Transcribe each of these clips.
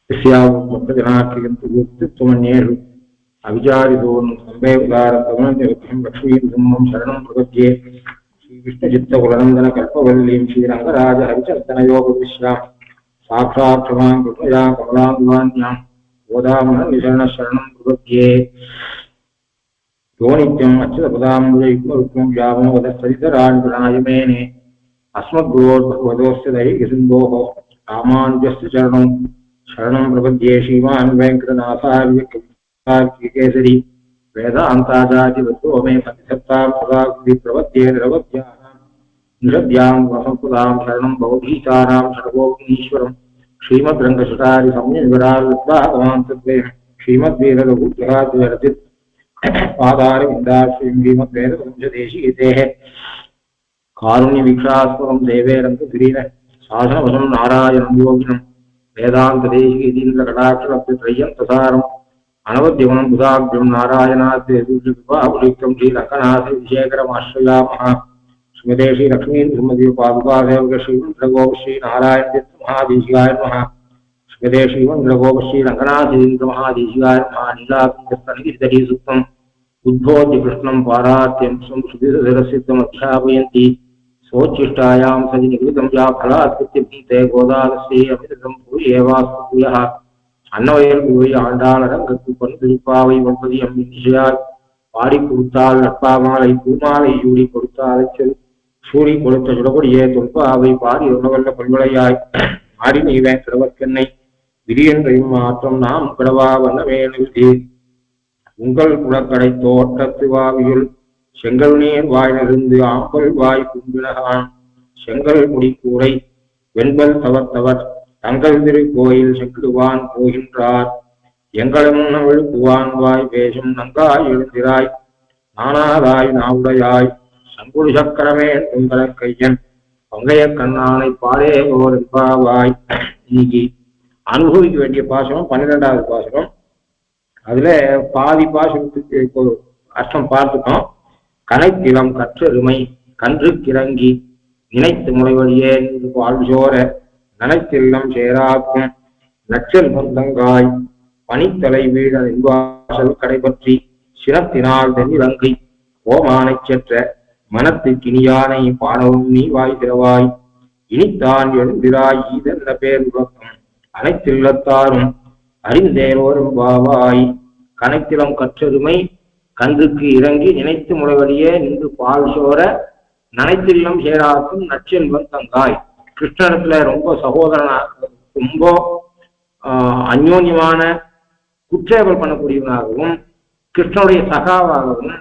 जनाख्यन्तुमन्येषु अविचारितोन् सम्भेदारतमनिरुद्धं लक्ष्मीं सिंहं शरणं प्रपद्ये श्रीकृष्णचित्तकुलनन्दन कल्पवल्लीं श्रीरङ्गराज हरिचन्दनयोगविश्यां साक्षात् क्षमां कृपया कमलाङ्गान्यां गोदामनिशरणशरणं प्रपद्ये यो नित्यम् अच्युतपदाम्बुजयुग्मरुक्मं व्यामोदसरितराजगुणाय मेने अस्मद्गुरोर्भगवतोऽस्य दैहिकसिन्धोः रामानुजस्य चरणं शरणं प्रपद्ये श्रीमान् वेङ्कटनाथार्य केसरी वेदान्ताचार्यवतो मे पतिसत्तां सदा प्रपद्ये निरवध्यानां निषद्यां वसंपुदां शरणं भवभीतानां शरणगोपीश्वरं श्रीमद्रङ्गशटारि संयमविरालब्धागमान्तद्वयं श्रीमद्वीररघुग्रहाद्वरचित् पादारविन्दाश्रीं श्रीमद्वेदवंशदेशीयतेः कारुण्यवीक्षास्पदं देवेरन्तगिरीन साधनवशं नारायणं योगिनं वेदान्तदेशीयतीन्द्रकटाक्षरत्रय्यन्तसारम् अनवद्यगुणं बुधाग्र्यं नारायणाद्यविभावलिप्तं श्रीरङ्गनाथविशेखरमाश्रयामः श्रीमते श्रीलक्ष्मीन्द्रमदेवपादुकासेवक श्रीमन्द्रगोपश्रीनारायणतीर्थमहादेशिकाय नमः श्रीमते श्रीमन्द्रगोपश्रीरङ्गनाथेन्द्रमहादेशिकाय नमः नीलाकण्ठस्तनगिरिधरीसूक्तम् उद्बोध्य कृष्णं पारात्यं सुधीरसिद्धमध्यापयन्ति सोच्चिष्टायां सजिनिकृतं या फलात्कृत्य भीते गोदालस्ये अमितं भूयेवास्तु भूयः अन्नवयल् आண்டாளரங்கத்து திருப்பாவை ஒன்பதியம் இனிஷையால் பாடி கொடுத்தால் நட்பாமாலை பூமாலை யூடி கொடுத்தாலை சொல் சூடி கொடுத்த சுடபடியே தொல்பாவை பாடி உணவல்ல பல்வளையாய் ஆடி நீவேன் கிழவர்க்கென்னை விரியன்றையும் மாற்றம் நாம் கிடவா வண்ணமேனுதி உங்கள் குளக்கடை தோட்டத்து வாவியுள் செங்கல் நீர் வாயிலிருந்து ஆம்பல் வாய் கும்பினகான் செங்கல் முடிக்கூரை வெண்பல் தவத்தவர் தங்கள் திருக்கோயில் செக்குவான் போகின்றார் எங்களும் விழுக்குவான் வாய் பேசும் நங்காய் எழுந்திராய் நானாதாய் நாவுடையாய் சங்குடு சக்கரமே துங்கர கையன் பங்கைய கண்ணானை பாடே ஓர் என்பாவாய். இன்னைக்கு அனுபவிக்க வேண்டிய பாசனம் 12வது பாசனம். அதுல பாதி பாசனத்துக்கு அர்த்தம் பார்த்துட்டோம். கனைத்திலம் கற்றெருமை கன்று கிறங்கி நினைத்து முளைவழியே வாழ்சோர நனைத்தில்லம் சேராக்கும் நச்சல் முந்தங்காய் பனித்தலை வீழ நின்வாசல் கடைபற்றி சினத்தினால் தென்னிலங்கை ஓமானைச் செற்ற மனத்துக்கு இனியானை பாடவும் நீ வாய் திறவாய் இனித்தான் எழுந்திராய் ஈதென்ன பேர் உறக்கம் அனைத்தில்லத்தாரும் அறிந்தேரோரும் வாவாய். கனைத்திலம் கற்றெருமை கன்றுக்கு இறங்கி நினைத்து முளைவழியே நின்று பால் சோர நனைத்தில்லம் சேராக்கும் நச்செல்வன் தங்காய். கிருஷ்ணனிடத்துல ரொம்ப சகோதரனாக ரொம்ப அந்யோன்யமான குற்றேவல் பண்ணக்கூடியவனாகவும் கிருஷ்ணனுடைய சகாவாகவும்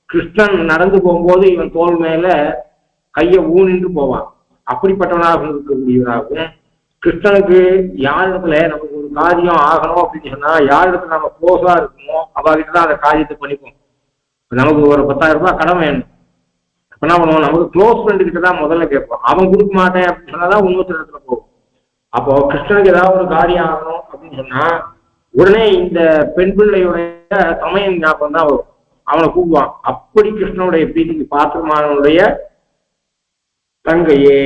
கிருஷ்ணன் நடந்து போகும்போது இவன் தோல் மேல கையை ஊனின்று போவான். அப்படிப்பட்டவனாக இருக்கக்கூடியவனாகவும் கிருஷ்ணனுக்கு யாரிடத்துல நமக்கு ஒரு காரியம் ஆகணும் அப்படின்னு சொன்னா யாரிடத்துல நம்ம க்ளோஸா இருக்குமோ அவகிட்ட தான் அந்த காரியத்தை பண்ணிப்போம். நமக்கு ஒரு 10,000 ரூபாய் கடன் வேணும். என்ன பண்ணுவோம், நமக்கு க்ளோஸ் ஃப்ரெண்டு கிட்ட தான் முதல்ல கேட்போம். அவன் கொடுக்க மாட்டேன் அப்படின்னு சொன்னாதான் இன்னொருத்தர் இடத்துல போகும். அப்போ கிருஷ்ணனுக்கு ஏதாவது ஒரு காரியம் ஆகணும் அப்படின்னு சொன்னா உடனே இந்த பெண் பிள்ளையுடைய சமயம் ஞாபகம் தான் வரும். அவனை கூப்பிடுவான். அப்படி கிருஷ்ணனுடைய பிரீதிக்கு பாத்திரமானவனுடைய தங்கையே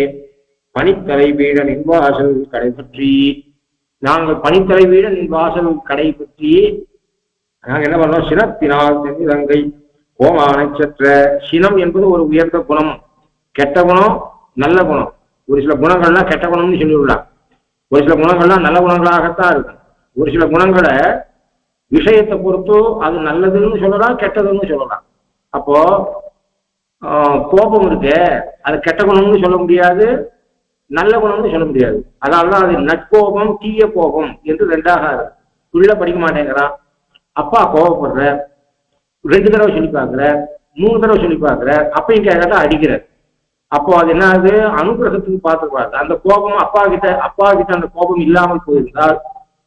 பனித்தலை வீட நின்வாசல் கடை பற்றி நாங்கள் பனித்தலை வீட நின்வாசல் கடை பற்றி நாங்கள் என்ன பண்ணோம், சினத்தினால் தென்னிலங்கை கோமானை சற்ற. சினம் என்பது ஒரு உயர்ந்த குணம், கெட்ட குணம் நல்ல குணம். ஒரு சில குணங்கள்லாம் கெட்ட குணம்னு சொல்லிவிடலாம், ஒரு சில குணங்கள்லாம் நல்ல குணங்களாகத்தான் இருக்கும். ஒரு சில குணங்களை விஷயத்தை பொறுத்து அது நல்லதுன்னு சொல்லலாம் கெட்டதுன்னு சொல்லலாம். அப்போ கோபம் இருக்கு, அது கெட்ட குணம்னு சொல்ல முடியாது நல்ல குணம்னு சொல்ல முடியாது. அதனாலதான் அது நட்கோபம் தீய கோபம் என்று 2ஆக இருக்கு. பிள்ளை படிக்க மாட்டேங்கிறான், அப்பா கோபப்படுற, 2 தடவை சொல்லி பார்க்குற, 3 தடவை சொல்லி பார்க்குற, அப்பையும் கேட்காத அடிக்கிற. அப்போ அது என்ன ஆகுது, அனுகிரகத்துக்கு பார்த்துக்கூடாது. அந்த கோபம் அப்பா கிட்ட அந்த கோபம் இல்லாமல் போயிருந்தால்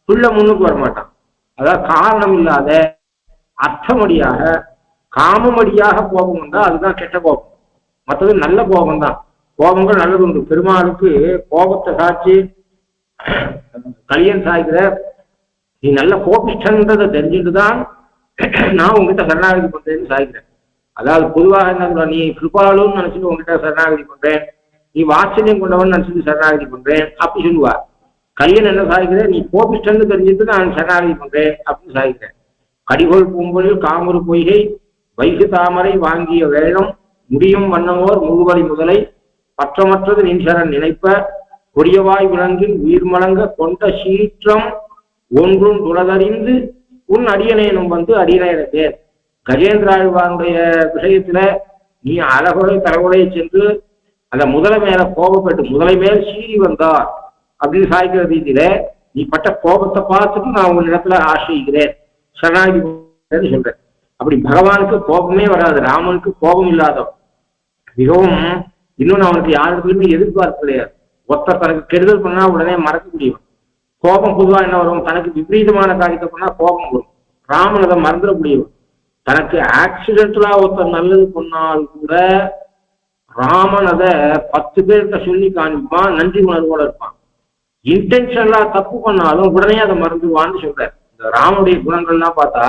பிள்ளை முன்னுக்கு வரமாட்டான். அதாவது காரணம் இல்லாத அர்த்தமடியாக காமமடியாக கோபம் வந்தா அதுதான் கெட்ட கோபம். மற்றது நல்ல கோபம் தான். கோபங்கள் நல்லது உண்டு. பெருமாளுக்கு கோபத்தை சாட்சி கலியன் சாய்க்கிற, நீ நல்ல கோபிஷ்டன்றதை தெரிஞ்சுட்டு தான் நான் உங்ககிட்ட சரணாகதி பண்றேன்னு சாய்க்கிறேன். அதாவது பொதுவாக என்ன, நீ கிருபாலுன்னு நினைச்சிட்டு உங்ககிட்ட சரணாகதி பண்றேன், நீ வாட்சல்யம் கொண்டவன் நினைச்சிட்டு சரணாகதி பண்றேன் அப்படி சொல்லுவார். கல்யன் என்ன சாதிக்கிற, நீ கோபிஷ்டன்னு தெரிஞ்சுட்டு நான் சரணாகதி பண்றேன் அப்படின்னு சாதிக்கிறேன். கடிகோள் பூம்பொழில் காமரு பொய்கை வைகு தாமரை வாங்கிய வேளம் முடியும் வண்ணமோர் முழுவலி முதலை பற்றமற்றது நின்சரன் நினைப்ப கொடியவாய் விலங்கில் உயிர் மலங்க கொண்ட சீற்றம் ஒன்றும் துளதறிந்து உன் அடியனேனும் வந்து அடியனே. கஜேந்திராழ்வானுடைய விஷயத்துல நீ அழகுலை தரவுலையை சென்று அந்த முதலை மேல கோபப்பட்டு முதலை மேல் சீறி வந்தார் அப்படின்னு சாய்க்கிற ரீதியில நீ பட்ட கோபத்தை பார்த்துட்டு நான் உங்க இடத்துல ஆசிரிக்கிறேன் சரணாகி சொல்றேன். அப்படி பகவானுக்கு கோபமே வராது, ராமனுக்கு கோபம் இல்லாதவன். மிகவும் இன்னொன்னு அவனுக்கு யாருக்குமே எதிர்பார்ப்பு கிடையாது. ஒருத்தர் தனக்கு கெடுதல் பண்ணா உடனே மறக்கக்கூடியவன். கோபம் பொதுவா என்ன வரும், தனக்கு விபரீதமான காரியத்தை பண்ணா கோபம் வரும். ராமன் அதை மறந்துடக்கூடியவன். தனக்கு ஆக்சிடென்டலா ஒருத்தர் நல்லது பண்ணால் கூட ராமன் அதை 10 பேர்கிட்ட சொல்லி காணிப்பான், நன்றி உணர்வோட இருப்பான். இன்டென்ஷனலா தப்பு பண்ணாலும் உடனே அதை மறந்துடுவான்னு சொல்றாரு. இந்த ராமனுடைய குணங்கள்லாம் பார்த்தா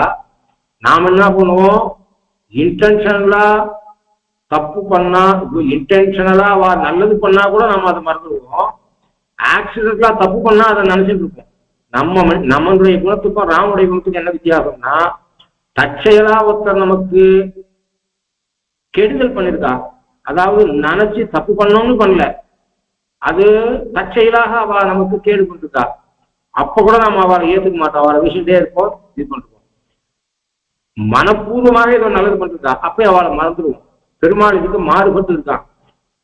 நாம என்ன பண்ணுவோம், இன்டென்ஷனலா தப்பு பண்ணா இன்டென்ஷனலா நல்லது பண்ணா கூட நம்ம அதை மறந்துடுவோம். ஆக்சிடென்டலா தப்பு பண்ணா அதை நினைச்சிட்டு இருப்போம். நம்மளுடைய குணத்துக்கும் ராமனுடைய குணத்துக்கும் என்ன வித்தியாசம்னா, தற்செயலா ஒருத்தர் நமக்கு கெடுதல் பண்ணிருக்கா, அதாவது நினைச்சு தப்பு பண்ணோம்னு பண்ணல, அது தற்செயலாக அவ நமக்கு கேடு பண்ணிருக்கா, அப்ப கூட நம்ம அவளை ஏத்துக்க மாட்டோம், அவளை விஷயத்தே இருப்போம், இது பண்ணிருப்போம். மனப்பூர்வமாக ஏதோ நல்லது பண்ணிருக்கா, அப்ப அவளை மறந்துடுவோம். பெருமாள் இதுக்கு மாறுபட்டு இருக்கான்.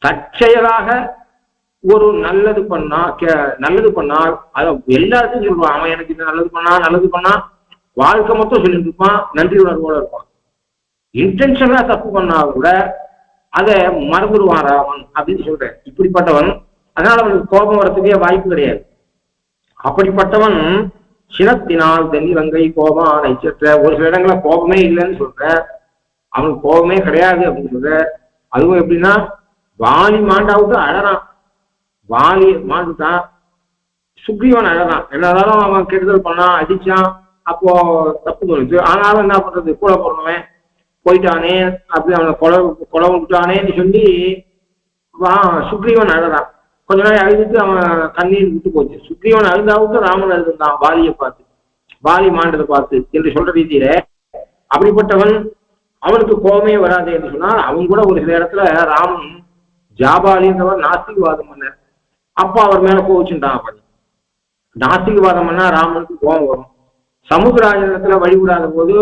தற்செயலாக ஒரு நல்லது பண்ணால் அதை எல்லாத்தையும் சொல்லுவான். அவன் எனக்கு இந்த நல்லது பண்ணா வாழ்க்கை மொத்தம் சொல்லிட்டு இருப்பான், நன்றி உணர்வோட இருப்பான். இன்டென்ஷனா தப்பு பண்ணா கூட அதை மறந்துடுவான் ராமன் அப்படின்னு சொல்றேன். இப்படிப்பட்டவன், அதனால அவனுக்கு கோபம் வரத்துக்கே வாய்ப்பு கிடையாது. அப்படிப்பட்டவன் சினத்தினால் தென்னிலங்கை கோபம் நைச்சற்ற. ஒரு சில இடங்கள கோபமே இல்லைன்னு சொல்ற, அவனுக்கு கோபமே கிடையாது அப்படின்னு சொல்ற. அதுவும் எப்படின்னா, வாலி மாண்டாவுக்கு அழறான், வாலி மாண்டுட்டான், சுக்ரீவன் அழறான். என்னதாலும் அவன் கெடுதல் பண்ணான், அடிச்சான், அப்போ தப்பு தோணுச்சு. ஆனாலும் என்ன பண்றது, கூட போறவன் போயிட்டானே அப்படி அவனை கொலை விட்டானேன்னு சொல்லி சுக்ரீவன் அழறான். கொஞ்ச நாள் அழுதுட்டு அவன் கண்ணீர் விட்டு போச்சு. சுக்ரீவன் அழுதாவுக்கு ராமன் அழுதுந்தான் வாலியை பார்த்து, வாலி மாண்டதை பார்த்து என்று சொல்ற ரீதியில. அப்படிப்பட்டவன் அவனுக்கு கோபமே வராது என்று சொன்னால், அவன் கூட ஒரு சில இடத்துல ராமன் ஜாபாலின்றவர் நாஸ்திகவாதம் பண்ண, அப்ப அவர் மேல கோவிச்சுட்டான். அவன் நாஸ்திகவாதம் பண்ணா ராமனுக்கு கோபம் வரும். சமுத்திராஜனத்துல வழிவிடாத போது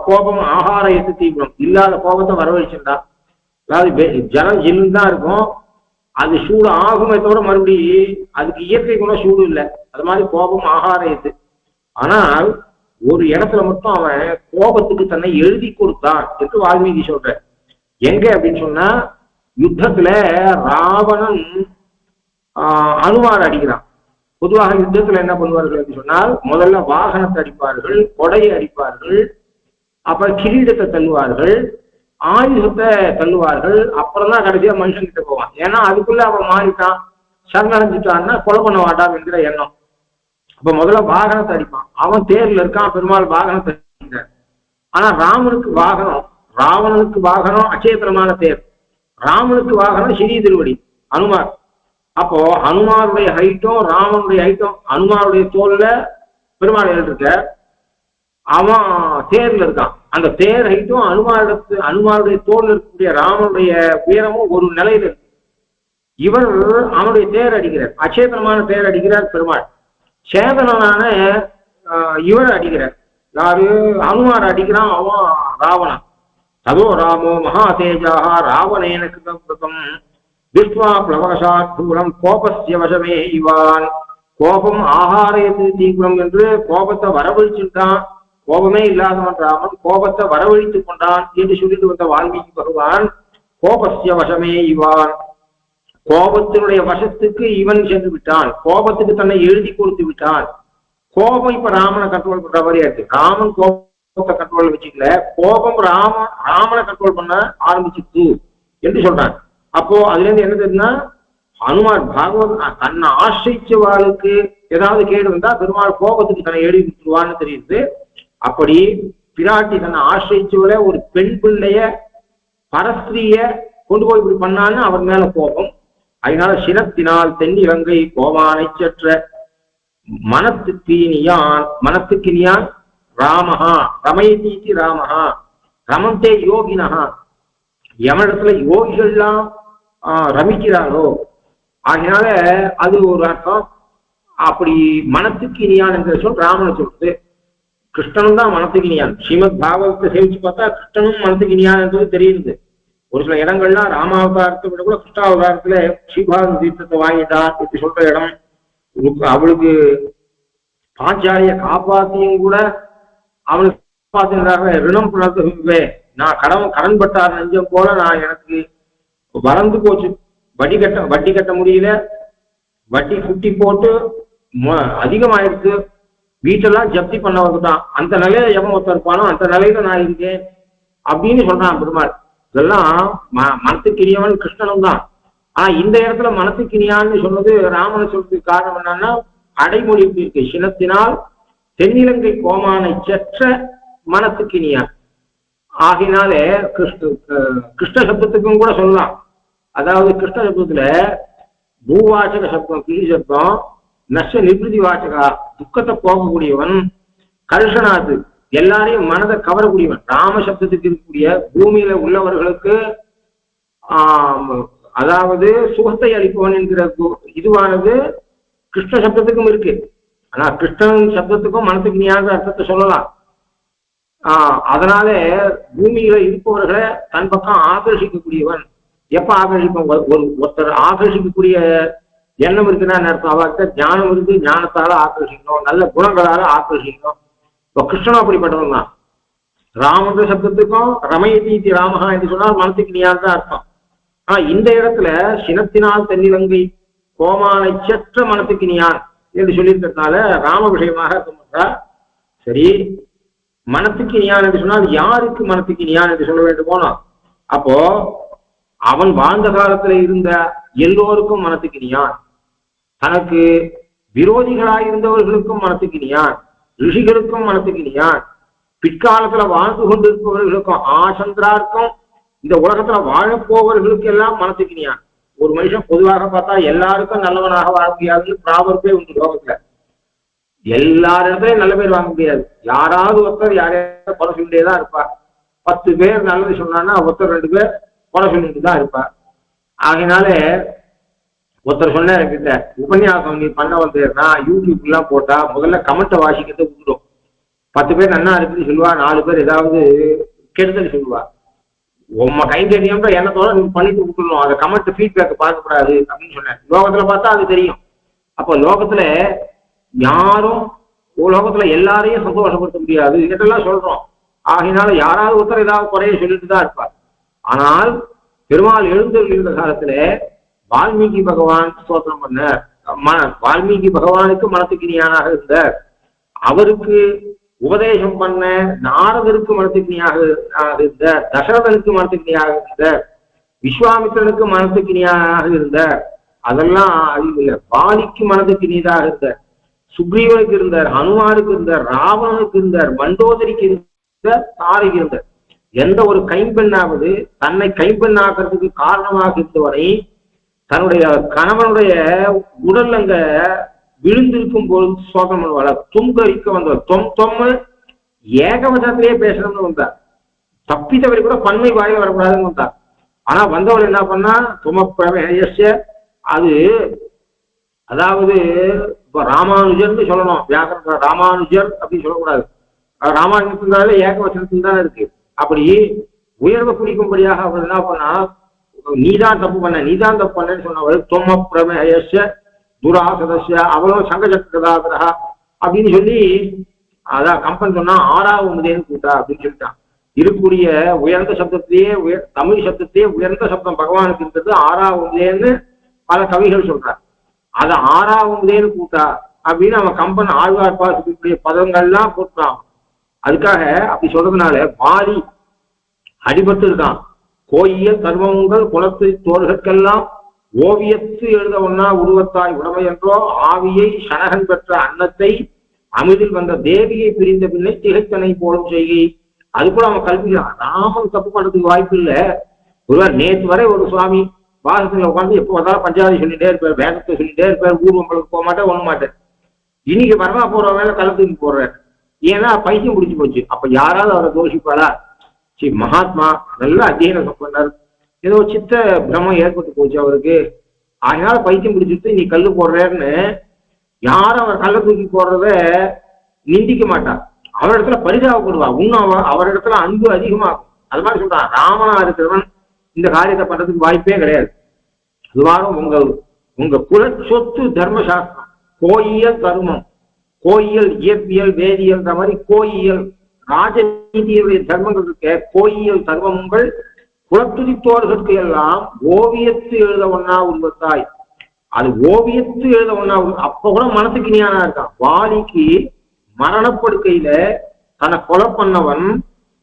கோபம் ஆகார எத்து தீவிரம், இல்லாத கோபத்தை வரவழைச்சுட்டா. அதாவது ஜலம் ஜில்லுன்னு தான் இருக்கும், அது சூடு ஆகுமே தவிர மறுபடியும் அதுக்கு இயற்கை குணம் சூடு இல்லை. அது மாதிரி கோபம் ஆகார எத்து. ஆனால் ஒரு இடத்துல மட்டும் அவன் கோபத்துக்கு தன்னை எழுதி கொடுத்தான் என்று வால்மீகி சொல்ற. எங்க அப்படின்னு சொன்னா, யுத்தத்துல ராவணன் அனுமார் அடிக்கிறான். பொதுவாக யுத்தத்துல என்ன பண்ணுவார்கள் அப்படின்னு சொன்னால், முதல்ல வாகனத்தை அடிப்பார்கள், கொடையை அடிப்பார்கள், அப்புறம் கிரீடத்தை தள்ளுவார்கள், ஆயுதத்தை தள்ளுவார்கள், அப்புறம் தான் கடைசியா மனுஷன் கிட்ட போவான். ஏன்னா அதுக்குள்ள அவன் மாறிட்டான், சரணடைஞ்சிட்டான்னா கொலை பண்ண மாட்டான் என்கிற எண்ணம். அப்ப முதல்ல வாகனத்தை அடிப்பான். அவன் தேர்ல இருக்கான், பெருமாள் வாகனத்தை அடிக்கிறார். ஆனா ராமனுக்கு வாகனம், ராவணனுக்கு வாகனம் அச்சேத்திரமான தேர், ராமனுக்கு வாகனம் சிறிய திருவடி அனுமார். அப்போ ஹனுமாருடைய ஹைட்டும் ராமனுடைய ஹைட்டும், ஹனுமாருடைய தோல்ல பெருமாள் இருக்க, அவன் தேர்ல இருக்கான். அந்த தேர் ஹைட்டும் அனுமாருடைய தோல்ல இருக்கக்கூடிய ராமனுடைய உயரமும் ஒரு நிலையில இருக்கு. இவர் அவனுடைய தேர் அடிக்கிறார், அச்சேதனமான தேர் அடிக்கிறார் பெருமாள். சேதனான இவர் அடிக்கிறார், யாரு ஹனுமார் அடிக்கிறான், அவன் ராவணன். ததோ ராமோ மகாதேஜாக ராவணேன கிருதம் விஸ்வா பிளவகசாத்பூரம் கோபஸ்ய வசமே இவான். கோபம் ஆகாரயத்து தீவிரம் என்று கோபத்தை வரவழிச்சுட்டான். கோபமே இல்லாதவன் ராமன் கோபத்தை வரவழித்து கொண்டான் என்று சொல்லிட்டு வந்த வால்மீகி பகவான், கோபஸ்ய வசமே இவான், கோபத்தினுடைய வசத்துக்கு இவன் சென்று விட்டான், கோபத்துக்கு தன்னை எழுதி கொடுத்து விட்டான். கோபம் இப்ப ராமனை கண்ட்ரோல் பண்ற மாதிரியா இருக்கு. ராமன் கோபத்தை கண்ட்ரோல் வச்சுக்கல, கோபம் ராமனை கண்ட்ரோல் பண்ண ஆரம்பிச்சுட்டு என்று சொல்றான். அப்போ அதுல இருந்து என்ன தெரியுதுன்னா, ஹனுமான் பாகவத் தன்னை ஆசிரிச்சவாளுக்கு ஏதாவது கேடு வந்தா பெருமாள் கோபத்துக்கு தன்னை எழுதி கொடுத்துருவான்னு தெரியுது. அப்படி பிராட்டி தன்னை ஆசிரிச்சவரை ஒரு பெண் பிள்ளைய பரஸ்திரிய கொண்டு போய் இப்படி பண்ணான்னு அவர் மேல கோபம். அதனால சினத்தினால் தென்னிலங்கை கோமானை சற்ற மனத்துக்கு இனியான், மனத்துக்கு இனியான் ராமஹா ரமயதீதி ராமஹா ரமந்தே யோகினஹா, எவனிடத்துல யோகிகள்லாம் ரமிக்கிறாரோ ஆகினால அது ஒரு அர்த்தம். அப்படி மனத்துக்கு இனியான் என்ற சொல் ராமனை சொல்றது. கிருஷ்ணனும் தான் மனத்துக்கு இனியான். ஸ்ரீமத் பாகவத்தை சேவிச்சு பார்த்தா கிருஷ்ணனும் மனத்துக்கு இனியான் என்பது தெரியுது. ஒரு சில இடங்கள்லாம் ராமாவதாரத்தை விட கூட கிருஷ்ணாவதாரத்துல ஸ்ரீபாரத தீர்த்தத்தை வாங்கிட்டான் இப்படி சொல்ற இடம். அவளுக்கு பாஞ்சாலிய காப்பாத்தியும் கூட அவனுக்கு காப்பாத்தினதாக ரிணம் புணர்த்துவே, நான் கடன் பட்டார் நெஞ்சம் போல நான் எனக்கு வளர்ந்து போச்சு, வட்டி கட்ட முடியல, வட்டி குட்டி போட்டு அதிகமாயிடுச்சு, வீட்டெல்லாம் ஜப்தி பண்ண வந்துட்டான், அந்த நிலையில எவன் ஒருத்தர் இருப்பானோ அந்த நிலையில நான் இருக்கேன் அப்படின்னு சொல்றான் பெருமாள். இதெல்லாம் மனத்துக்கினியவன் கிருஷ்ணனும் தான். ஆனா இந்த இடத்துல மனத்துக்கினியான்னு சொன்னது ராமனை சொல்றதுக்கு காரணம் என்னன்னா அடைமொழி இருக்கு. சினத்தினால் தென்னிலங்கை கோமானை செற்ற மனத்துக்கினியான் ஆகினாலே கிருஷ்ண சப்தத்துக்கும் கூட சொல்லலாம். அதாவது கிருஷ்ண சப்தத்துல பூவாச்சக சப்தம் கிளி சப்தம், நஷ்ட நிர்வதி வாச்சகா துக்கத்தை போகக்கூடியவன், கருஷனாது எல்லாரையும் மனதை கவரக்கூடியவன். ராம சப்தத்துக்கு இருக்கக்கூடிய பூமியில உள்ளவர்களுக்கு அதாவது சுகத்தை அளிப்பவன் என்கிற இதுவானது கிருஷ்ண சப்தத்துக்கும் இருக்கு. ஆனா கிருஷ்ணன் சப்தத்துக்கும் மனத்துக்கு நீயாக அர்த்தத்தை சொல்லலாம். அதனால பூமியில இருப்பவர்களை தன் பக்கம் ஆகர்ஷிக்கக்கூடியவன். எப்ப ஆகர்ஷிப்போம்? ஒருத்தர் ஆகர்ஷிக்கக்கூடிய எண்ணம் இருக்குன்னா அர்த்தம் அவர்கிட்ட ஞானம் இருக்கு, ஞானத்தால ஆகர்ஷிக்கணும், நல்ல குணங்களால ஆகர்ஷிக்கணும். இப்போ கிருஷ்ணனும் அப்படிப்பட்டவன் தான். ராமன்ற சப்தத்துக்கும் ரமயதீதி ராமஹா என்று சொன்னால் மனத்துக்கு நீயாக தான் அர்த்தம். ஆனா இந்த இடத்துல சினத்தினால் தென்னிலங்கை கோமானை செற்ற மனத்துக்கு நீயான் என்று சொல்லியிருக்கிறதுனால ராம விஷயமாக சொல்றா. சரி, மனத்துக்கு நீயான் என்று சொன்னால் யாருக்கு மனத்துக்கு நீயான் என்று சொல்ல வேண்டும் போனோம்? அப்போ அவன் வாழ்ந்த காலத்துல இருந்த எல்லோருக்கும் மனத்துக்கு நீயான், தனக்கு விரோதிகளாயிருந்தவர்களுக்கும் மனத்துக்கு நீயான், ரிஷிகளுக்கும் மனத்துக்கு நீயான், பிற்காலத்துல வாழ்ந்து கொண்டிருப்பவர்களுக்கும் ஆசந்திரார்க்கும் இந்த உலகத்துல வாழப்போவர்களுக்கு எல்லாம் மனத்துக்கு நீயான். ஒரு மனுஷன் பொதுவாக பார்த்தா எல்லாருக்கும் நல்லவனாக வாழ முடியாதுன்னு ப்ராபர்பே உண்டு லோகத்துல. எல்லாரிடத்துலயும் நல்ல பேர் வாங்க முடியாது. யாராவது ஒருத்தர் யாரையாவது கொலை சொல்லிட்டே தான் இருப்பார். 10 பேர் நல்லது சொன்னான்னா ஒருத்தர் 2 பேர் கொலை சொல்லிட்டு தான் இருப்பார். ஆகினால ஒருத்தர் சொன்னார் என்கிட்ட, உபன்யாசம் நீ பண்ண வந்தேன்னா யூடியூப் எல்லாம் போட்டா முதல்ல கமெண்ட்டை வாசிக்கிறத விட்டுடும். 10 பேர் நன்னா இருக்குன்னு சொல்லுவா, 4 பேர் ஏதாவது கெடுதல் சொல்லுவா. உம்ம கை தெரியும்ன்ற எண்ணத்தோட நீங்க பண்ணிட்டு விட்டுடணும், அதை கமெண்ட் ஃபீட்பேக் பார்க்கக்கூடாது அப்படின்னு சொன்னேன். லோகத்துல பார்த்தா அது தெரியும். அப்போ லோகத்துல யாரும் லோகத்துல எல்லாரையும் சந்தோஷப்படுத்த முடியாது இதெல்லாம் சொல்றோம். ஆகினால யாராவது ஒருத்தர் ஏதாவது குறைய சொல்லிட்டு தான் இருப்பார். ஆனால் பெருமாள் எழுந்தருளிருந்த காலத்துல வால்மீகி பகவான் ஸ்தோத்திரம் பண்ணார். வால்மீகி பகவானுக்கு மனத்துக்கு நீயானாக இருந்தார். அவருக்கு உபதேசம் பண்ண நாரதருக்கு மனத்துக்கு நீயாக இருந்தார், தசரதனுக்கு மனத்துக்கு நீயாக இருந்தார், விஸ்வாமித்திரனுக்கு மனத்துக்கு நீயாக இருந்தார். அதெல்லாம் அறிவில்லை. வாலிக்கு மனத்துக்கு நீதாக இருந்தார், சுக்ரீவனுக்கு இருந்தார், ஹனுமானுக்கு இருந்தார், ராவணனுக்கு இருந்தார், மண்டோதரிக்கு இருந்தார், தாரைக்கு இருந்தார். எந்த ஒரு கைம்பெண்ணாவது தன்னை கைம்பெண்ணாக்குறதுக்கு காரணமாக இருந்தவரை தன்னுடைய கணவனுடைய உடல் அங்க விழுந்திருக்கும் போது சோகம் பண்ணுவாள். துங்கரிக்க வந்தவர் தொம்மு ஏகவசத்திலேயே பேசணும்னு வந்தார். தப்பித்தவரை கூட பன்மை வாயில வரக்கூடாதுன்னு வந்தார். ஆனா வந்தவர் என்ன பண்ணா துமப்பிரமேய அது அதாவது இப்ப ராமானுஜர்னு சொல்லணும். வியாக்கரண ராமானுஜர் அப்படின்னு சொல்லக்கூடாது. ராமானுஜத்தினால ஏகவசனத்தில் தான் இருக்கு. அப்படி உயர்வை குறிக்கும்படியாக அவர் என்ன பண்ணா, நீதான் தப்பு பண்ணேன்னு சொன்னவர் தொம்ம பிரமேய துராசதஸ்ய அவளும் சங்கசக்கதாதரா அப்படின்னு சொல்லி அதான் கம்பன் சொன்னா 6வது முதேன்னு கூட்டா அப்படின்னு சொல்லிட்டான். இருக்கக்கூடிய உயர்ந்த சப்தத்திலேயே தமிழ் சப்தத்திலேயே உயர்ந்த சப்தம் பகவானுக்கு இருக்கிறது 6வது முதேன்னு பல கவிகள் சொல்றார். அதை 6வது முதேன்னு கூட்டா அப்படின்னு அவன் கம்பன் ஆழ்வார் பாசக்கூடிய பதங்கள்லாம் போட்டுறான். அதுக்காக அப்படி சொல்றதுனால வாலி அடிபட்டு இருக்கான். கோயில் கர்மங்கள் குலத்து தோள்களுக்கெல்லாம் ஓவியத்து எழுத ஒன்னா உருவத்தாய் உடமை என்றோ ஆவியை சனகன் பெற்ற அன்னத்தை அமிதில் வந்த தேவியை பிரிந்த பின்னை திகைத்தனை போலும் செய்கை. அது கூட அவன் கல்விக்கிறான். ராமன் தப்பு பண்றதுக்கு வாய்ப்பு இல்லை. ஒருவர் நேற்று வரை ஒரு சுவாமி வாசத்துல உட்காந்து எப்போ வந்தாலும் பஞ்சாதி சொல்லிட்டே இருப்பார், வேதத்தை சொல்லிட்டே இருப்பார், ஊர்வம்பளுக்கு போக மாட்டேன், ஒண்ணு மாட்டேன். இன்னைக்கு வரமா போற வேலை கலத்துக்கு போடுறாரு. ஏன்னா பைத்தியம் பிடிச்சி போச்சு. அப்ப யாராவது அவரை தோஷிப்பாளா? சரி, மகாத்மா நல்ல அத்தியனம் பண்ணார், ஏதோ சித்த பிரமம் ஏற்பட்டு போச்சு அவருக்கு, அதனால பைத்தியம் பிடிச்சிட்டு நீ கல்லு போடுறேன்னு யாரும் அவர் கல்ல தூக்கி போடுறத நிந்திக்க மாட்டார். அவரிடத்துல பரிதாபப்படுவா. இன்னும் அவரிடத்துல அன்பு அதிகமாகும். அது மாதிரி சொல்றான், ராமனா இருக்கிறவன் இந்த காரியத்தை பண்றதுக்கு வாய்ப்பே கிடையாது. அதுவாரும் உங்க குல சொத்து தர்மசாஸ்திரம், கோயியல் தர்மம், கோயியல் இயற்பியல் வேதியியல்ன்ற மாதிரி கோயியல் ராஜநீதியுடைய தர்மங்கள் இருக்க, கோயியல் தர்மங்கள் குலத்துதித்தோர்களுக்கு எல்லாம் ஓவியத்து எழுத ஒன்னா உருவத்தாய். அது ஓவியத்து எழுத ஒன்னா, அப்ப கூட மனசுக்கு ஞானா இருக்கான். வாலிக்கு மரணப்படுக்கையில தன்னை கொலை பண்ணவன்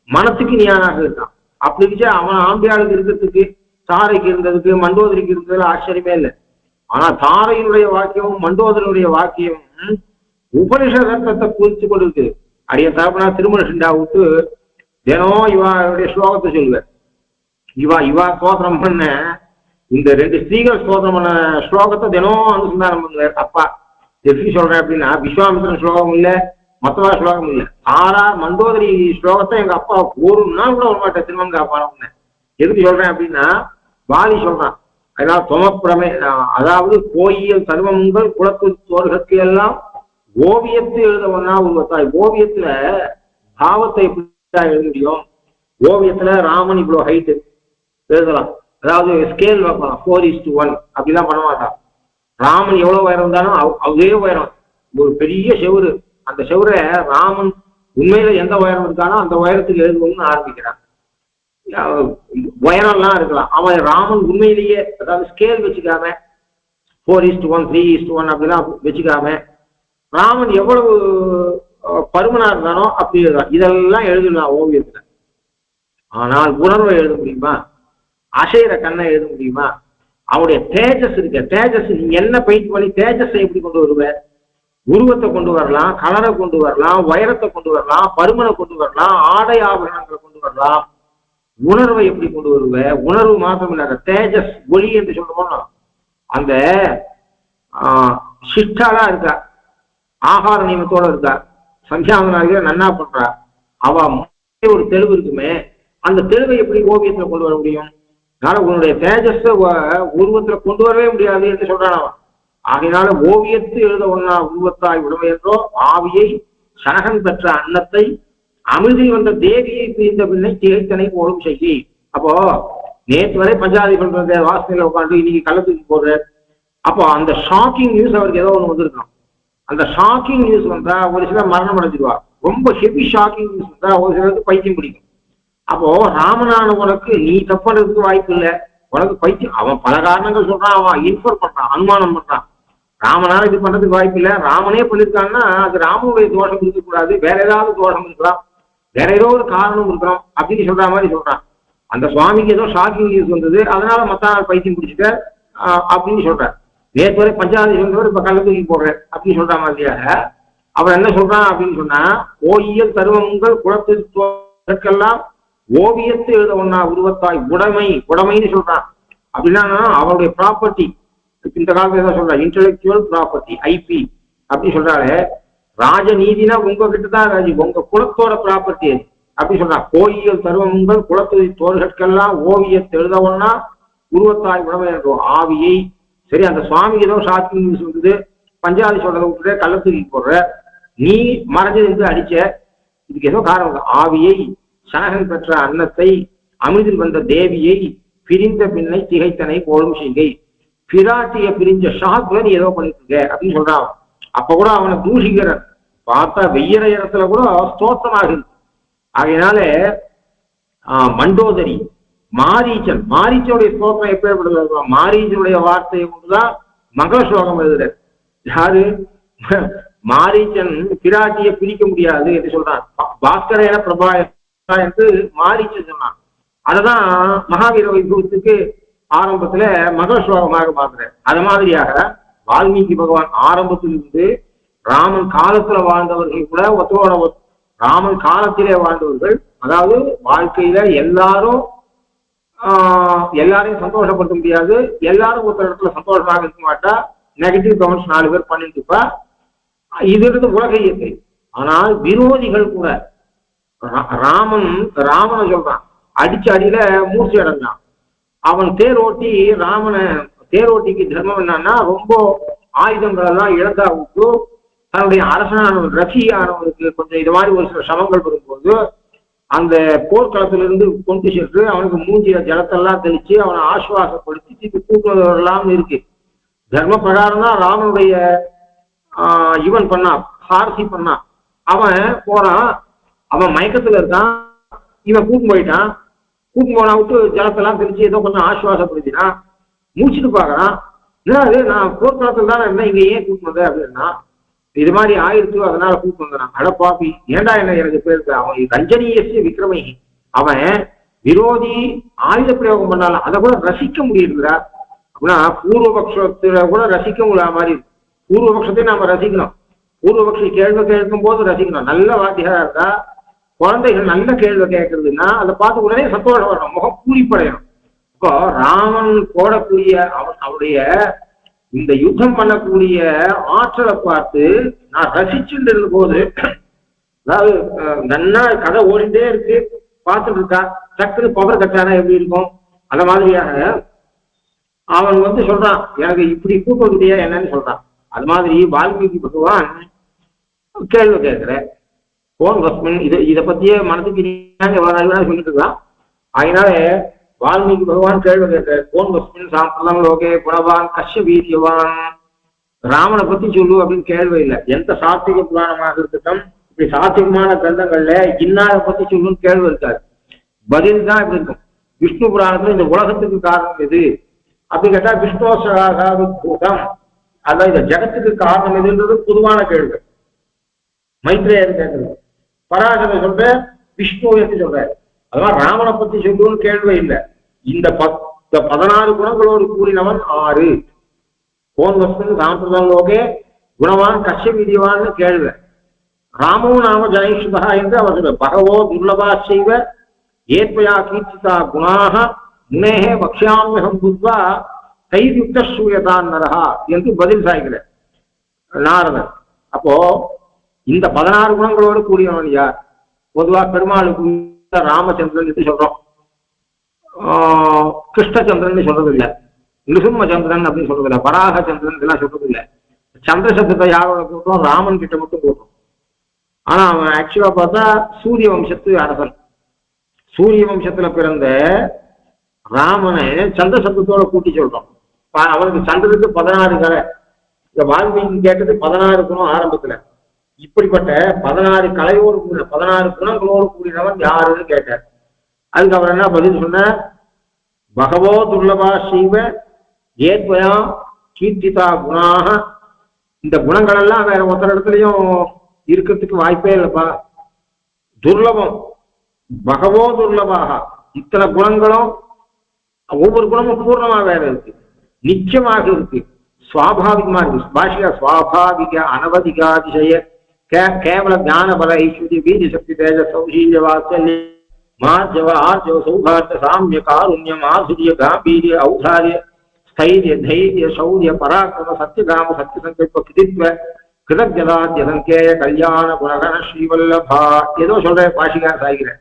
மனசுக்கு ஞானாக இருக்கான். அப்படி இருந்துச்சு அவன் ஆம்பியாளுக்கு இருக்கிறதுக்கு, தாரைக்கு இருந்ததுக்கு, மண்டோதரிக்கு இருந்ததுல ஆச்சரியமே இல்லை. ஆனா தாரையினுடைய வாக்கியமும் மண்டோதரனுடைய வாக்கியமும் உபனிஷதத்தை குறித்து கொண்டு இருக்கு. அடைய தரப்புனா திருமண சிண்டா விட்டு தினம் இவாருடைய ஸ்லோகத்தை சொல்லுவார். இவா ஸ்தோத்திரம் பண்ண இந்த ரெண்டு ஸ்திரீகள் ஸ்தோத்திரம் பண்ண ஸ்லோகத்தை தினம் அனுசந்தானம் பண்ணுவார். அப்பா எப்படி சொல்றேன் அப்படின்னா, விஸ்வாமித்திரன் ஸ்லோகம் இல்லை, மொத்தமா ஸ்லோகம் இல்லை, ஆறா மண்டோதரி ஸ்லோகத்தை எங்க அப்பா ஒரு நாள் கூட வரமாட்டேன் திருமணம் காப்பான. எதுக்கு சொல்றேன் அப்படின்னா, வாலி சொல்றான், அதனால தொமப்பிரமே, அதாவது கோயியல் சர்வங்கள் குலத்து தோர்களுக்கு எல்லாம் ஓவியத்து எழுத ஒன்னா உருவத்தாய். ஓவியத்துல பாவத்தை எப்படி எழுத முடியும்? ஓவியத்துல ராமன் இவ்வளவு ஹைட்டு எழுதலாம், அதாவது ஸ்கேல் வைக்கலாம், 4:1 அப்படிலாம் பண்ண மாட்டான். ராமன் எவ்வளவு உயரம் இருந்தாலும் அதே உயரம், ஒரு பெரிய செவுரு, அந்த செவுரை ராமன் உண்மையில எந்த உயரம் இருக்கானோ அந்த உயரத்துக்கு எழுதுவோம்னு ஆரம்பிக்கிறான். உயரம்லாம் இருக்கலாம், அவன் ராமன் உண்மையிலேயே அதாவது ஸ்கேல் வச்சுக்காம 4:1 3:1 அப்படிலாம் வச்சுக்காம ராமன் எவ்வளவு பருமனா இருந்தானோ அப்படி எழுதலாம். இதெல்லாம் எழுதலாம் ஓவியத்துல. ஆனால் உணர்வை எழுத முடியுமா? அசைற கண்ணை எழுத முடியுமா? அவனுடைய தேஜஸ் இருக்க, தேஜஸ் நீங்க என்ன பெயிண்ட் பண்ணி தேஜஸை எப்படி கொண்டு வருவ? உருவத்தை கொண்டு வரலாம், கலரை கொண்டு வரலாம், உயரத்தை கொண்டு வரலாம், பருமனை கொண்டு வரலாம், ஆடை ஆபரணங்களை கொண்டு வரலாம். உணர்வை எப்படி கொண்டு வருவ? உணர்வு மாத்திரம் இல்லாத தேஜஸ் ஒளி என்று சொல்லுவோம்னா அந்த சிஷ்டாலா இருக்கா, ஆகார நியமத்தோட இருக்கா, சந்தியாவனாக நன்னா பண்றா, அவ ஒரு தெளிவு இருக்குமே, அந்த தெளிவை எப்படி ஓவியத்துல கொண்டு வர முடியும்? அதனால உன்னுடைய தேஜஸ உருவத்துல கொண்டு வரவே முடியாது என்று சொல்றான் அவன். ஆகையினால ஓவியத்து எழுத ஒன்னா உருவத்தாய் உடமை என்றோ ஆவியை சனகன் பெற்ற அன்னத்தை அமிர்தில் வந்த தேவியை பிரிந்த பின்னை திகைத்தனை போலும் செய்தி. அப்போ நேற்று வரை பஞ்சாதி பண்ற வாசனையில உட்காந்து இன்னைக்கு கள்ளத்துக்கு போடுற, அப்போ அந்த ஷாக்கிங் நியூஸ் அவருக்கு ஏதோ ஒண்ணு வந்திருக்கணும். அந்த ஷாக்கிங் நியூஸ் வந்தா ஒரு சிலர் மரணம் அடைஞ்சிருவா. ரொம்ப ஹெவி ஷாக்கிங் நியூஸ் வந்தா ஒரு சிலருக்கு பைத்தியம் பிடிக்கும். அப்போ ராமனான உனக்கு நீ தப்புறதுக்கு வாய்ப்பு இல்லை, உனக்கு பைத்தியம். அவன் பல காரணங்கள் சொல்றான், அவன் இன்ஃபர் பண்றான், அனுமானம் பண்றான். ராமனால இது பண்றதுக்கு வாய்ப்பு இல்லை, ராமனே பண்ணிருக்கான்னா அது ராமனுடைய தோஷம் இருக்கக்கூடாது, வேற ஏதாவது தோஷம் இருக்கலாம், வேற ஏதோ ஒரு காரணம் இருக்கலாம் அப்படின்னு சொல்ற மாதிரி சொல்றான். அந்த சுவாமிக்கு ஏதோ ஷாக்கிங் நியூஸ் வந்தது, அதனால மத்த நாள் பைத்தியம் பிடிச்சிட்ட அப்படின்னு சொல்றார். நேற்று வரை பஞ்சாதி சொல்றவர் இப்ப கள்ள தூக்கி போடுறேன் அப்படின்னு சொல்ற மாதிரியாக அவர் என்ன சொல்றான் அப்படின்னு சொன்னா, கோயியல் தருவங்கள் குலத்திற்கெல்லாம் ஓவியத்து எழுத ஒன்னா உருவத்தாய் உடைமை, உடைமைன்னு சொல்றான். அப்படின்னா அவருடைய ப்ராப்பர்ட்டி, இந்த காலத்துல என்ன சொல்ற, இன்டெலெக்சுவல் ப்ராப்பர்ட்டி ஐபி அப்படின்னு சொல்றாரு. ராஜநீதினா உங்ககிட்ட தான் ராஜி, உங்க குலத்தோட ப்ராப்பர்ட்டி அப்படி சொல்றான். கோயியல் தருவங்கள் குலத்துறை தோள்கட்கெல்லாம் ஓவியத்தை எழுத ஒன்னா உருவத்தாய் உடைமை என்றோம் ஆவியை. சரி, அந்த சுவாமிக்கு ஏதோ ஷாக்கிங் நியூஸ் வந்தது, பஞ்சாதி சொல்றதை விட்டுட்டு கள்ள தூக்கி போடுற, நீ மறைஞ்சது அடிச்ச, இதுக்கு ஏதோ காரணம். ஆவியை சனகன் பெற்ற அன்னத்தை அமிர்தில் வந்த தேவியை பிரிந்த பின்னை திகைத்தனை போலும் செய்கை. பிராட்டிய பிரிஞ்ச ஷாக்ல நீ ஏதோ பண்ணிட்டு இருக்க அப்படின்னு சொல்றான். அப்ப கூட அவனை தூஷிக்கிற பார்த்தா வெய்யற இடத்துல கூட ஸ்தோத்திரமாக இருக்கு. ஆகையினால மண்டோதரி மாரீச்சன், மாரீச்சனுடைய ஸ்தோத்திரம் எப்பேற்படுது? மாரீச்சனுடைய வார்த்தையை கொண்டுதான் மங்கள ஸ்லோகம் எழுதுற. யாரு? மாரீச்சன் பிராட்டியை பிரிக்க முடியாது என்று சொல்றான். பாஸ்கரேன பிரபா என்று மாரீச்சன் சொன்னான். அததான் மகாவீர வைபவத்துக்கு ஆரம்பத்துல மகள ஸ்லோகமாக மாத்துற. அது மாதிரியாக வால்மீகி பகவான் ஆரம்பத்திலிருந்து ராமன் காலத்துல வாழ்ந்தவர்கள் கூட ஒத்தோட ராமன் காலத்திலே வாழ்ந்தவர்கள், அதாவது வாழ்க்கையில எல்லாரும் எல்லாரையும் சந்தோஷப்படுத்த முடியாது. எல்லாரும் ஒருத்தர் இடத்துல சந்தோஷமாக இருக்க மாட்டா. நெகட்டிவ் கமெண்ட்ஸ் 4 பேர் பண்ணிட்டு இருப்பா. இது இருந்து உலக இயற்கை. ஆனால் விரோதிகள் கூட ராமனை சொல்றான், அடிச்ச அடியில மூர்ச்சி அடைஞ்சான். அவன் தேரோட்டி தேரோட்டிக்கு தர்மம் என்னன்னா, ரொம்ப ஆயுதங்கள் எல்லாம் இழந்தா விட்டு தன்னுடைய அரசனானவன் ரசியானவனுக்கு கொஞ்சம் இது மாதிரி ஒரு சில சமங்கள் வரும்போது அந்த போர்க்களத்திலிருந்து கொண்டு சென்று அவனுக்கு மூஞ்சிய ஜலத்தெல்லாம் தெளிச்சு அவனை ஆசுவாசப்படுத்தி திருப்பி கூட்டுவதெல்லாம் இருக்கு. தர்ம பிரகாரம் தான் ராமனுடைய இவன் பண்ணான், சாரசி பண்ணான். அவன் போறான், அவன் மயக்கத்துல இருக்கான், இவன் கூட்டு போயிட்டான். கூட்டு போனா விட்டு ஜலத்தெல்லாம் தெளிச்சு ஏதோ கொஞ்சம் ஆசுவாசப்படுத்தினான். மூச்சுட்டு பாக்குறான், என்னது நான் போர்க்களத்துல தானே இருந்தேன், இங்க ஏன் கூட்டு வந்த அப்படின்னா, இது மாதிரி ஆயிடுச்சு அதனால கூட்டு வந்தான். அட பாப்பி, ஏண்டா என்ன எனக்கு பேருக்கு, அவன் ரஞ்சனீயசிய விக்ரமை, அவன் விரோதி ஆயுத பிரயோகம் பண்ணாலும் அதை கூட ரசிக்க முடியுதுடா. அப்படின்னா பூர்வபக்ஷத்துல கூட ரசிக்க முடியாத மாதிரி. பூர்வபக்ஷத்தை நாம ரசிக்கணும். பூர்வபக்ஷி கேள்வி கேட்கும் போது ரசிக்கணும். நல்ல வாத்தியாரா இருந்தா குழந்தைகள் நல்ல கேள்வி கேட்கறதுன்னா அதை பார்த்து உடனே சந்தோஷம் வரணும், முகம் பூரிப்படையணும். இப்போ ராமன் போடக்கூடிய அவருடைய இந்த யுத்தம் பண்ணக்கூடிய ஆற்றலை பார்த்து நான் ரசிச்சுட்டு இருந்த போது, அதாவது நன்னா கதை ஓடிட்டே இருக்கு, பார்த்துட்டு இருக்கா, டக்குன்னு பவர் கட்டானா எப்படி இருக்கும், அந்த மாதிரியாக அவன் சொல்றான், எனக்கு இப்படி கூப்பிடுறியா என்னன்னு சொல்றான். அது மாதிரி வால்மீகி பகவான் கேள்வி கேட்கிற கோன் வஸ்மின் இதை பத்தியே மனசுக்கு சொல்லிட்டு இருக்கான். அதனால வால்மீகி பகவான் கேள்வி கேட்க, கோன் வஸ்மின் சாம்பிரதம் லோகே குணவான் கஷ்ய வீரியவான், ராமனை பத்தி சொல்லு அப்படின்னு கேள்வி இல்லை. எந்த சாத்திக புராணமாக இருக்கட்டும், இப்படி சாத்திகமான கிரந்தங்கள்ல இன்னாரை பத்தி சொல்லுன்னு கேள்வி இருக்காது, பதில் தான் இப்படி இருக்கும். விஷ்ணு புராணத்துல இந்த உலகத்துக்கு காரணம் எது அப்படின்னு கேட்டா விஷ்ணோசகாவிபூதம், அதான் இந்த ஜகத்துக்கு காரணம் எதுன்றது பொதுவான கேள்வி. மைத்ரேயர் கேட்கறது, பராசர சொல்ற விஷ்ணு என்று சொல்ற, அதெல்லாம் ராமனை பத்தி சொல்லுன்னு கேள்வி இல்லை. இந்த 16 குணங்களோடு கூடினவன் 6. கோன் வஸ்து சாம்பிரதம் லோகே குணவான் கஷ்ய வீரியவான்னு கேள்வி. ராமோ நாம ஜனேஷுதா என்று அவர் சொல்ற, பகவோ துர்லபா செய்வ ஏற்பயா கீர்த்திதா குணாக முனேகே பக்ஷாமியகம் புத்வா கையுக்த சூயதான் நரஹா என்று பதில் சாய்கிற நாரதன். அப்போ இந்த 16 குணங்களோடு கூடியவன் யார்? பொதுவா பெருமாளுக்கு ராமச்சந்திரன் என்று சொல்றோம், கிருஷ்ணச்சந்திரன் சொல்றது இல்லை, நிருசிம்ம சந்திரன் அப்படின்னு சொல்றது இல்லை, வராக சந்திரன் இதெல்லாம் சொல்றது இல்லை. சந்திர சப்தத்தை யாரோட போட்டோம்? ராமன் கிட்ட மட்டும் போட்டோம். ஆனா அவன் ஆக்சுவலா பார்த்தா சூரிய வம்சத்து அரசன். சூரிய வம்சத்துல பிறந்த ராமனை சந்திர சப்தத்தோட கூட்டி சொல்றோம். அவனுக்கு சந்திரனுக்கு 16 கலை. இந்த வால்மீகி கேட்டது 16 குணம் ஆரம்பத்துல. இப்படிப்பட்ட 16 கலையோடு கூடின 16 குணங்களோடு கூடினவன் யாருன்னு கேட்டார். அதுக்கு அவர் என்ன பதில் சொன்ன, பகவோ துர்லபா செய்வ ஏத்வயா கீர்த்திதா குணாக, இந்த குணங்கள் எல்லாம் வேற ஒருத்தர் இடத்துலயும் இருக்கிறதுக்கு வாய்ப்பே இல்லைப்பா. துர்லபம், பகவோ துர்லபாக, இத்தனை குணங்களும் ஒவ்வொரு குணமும் பூர்ணமா வேற இருக்கு, நிச்சயமாக இருக்கு, சுவாபாவிகமா இருக்கு. பாஷிகா சுவாபாவிக அனவதிகாதிசய கேவல ஞான பல ஐஸ்வர்ய வீதி சக்தி தேஜ சௌசீல்ய வாத்சல்ய மார்ஜவ ஆர்ஜவ சௌகார்த்த சாமிய காருண்யம் ஆசுரிய காம்பீரிய ஔதாரிய ஸ்தைரிய தைரிய சௌரிய பராக்கிரம சத்யகாம சத்யசங்கல்ப கிருதித்வ கிருதஜதாத்ய சங்கேய கல்யாண குணகண ஸ்ரீவல்லபா ஏதோ சொல்ற பாஷிகா சாய்கிற.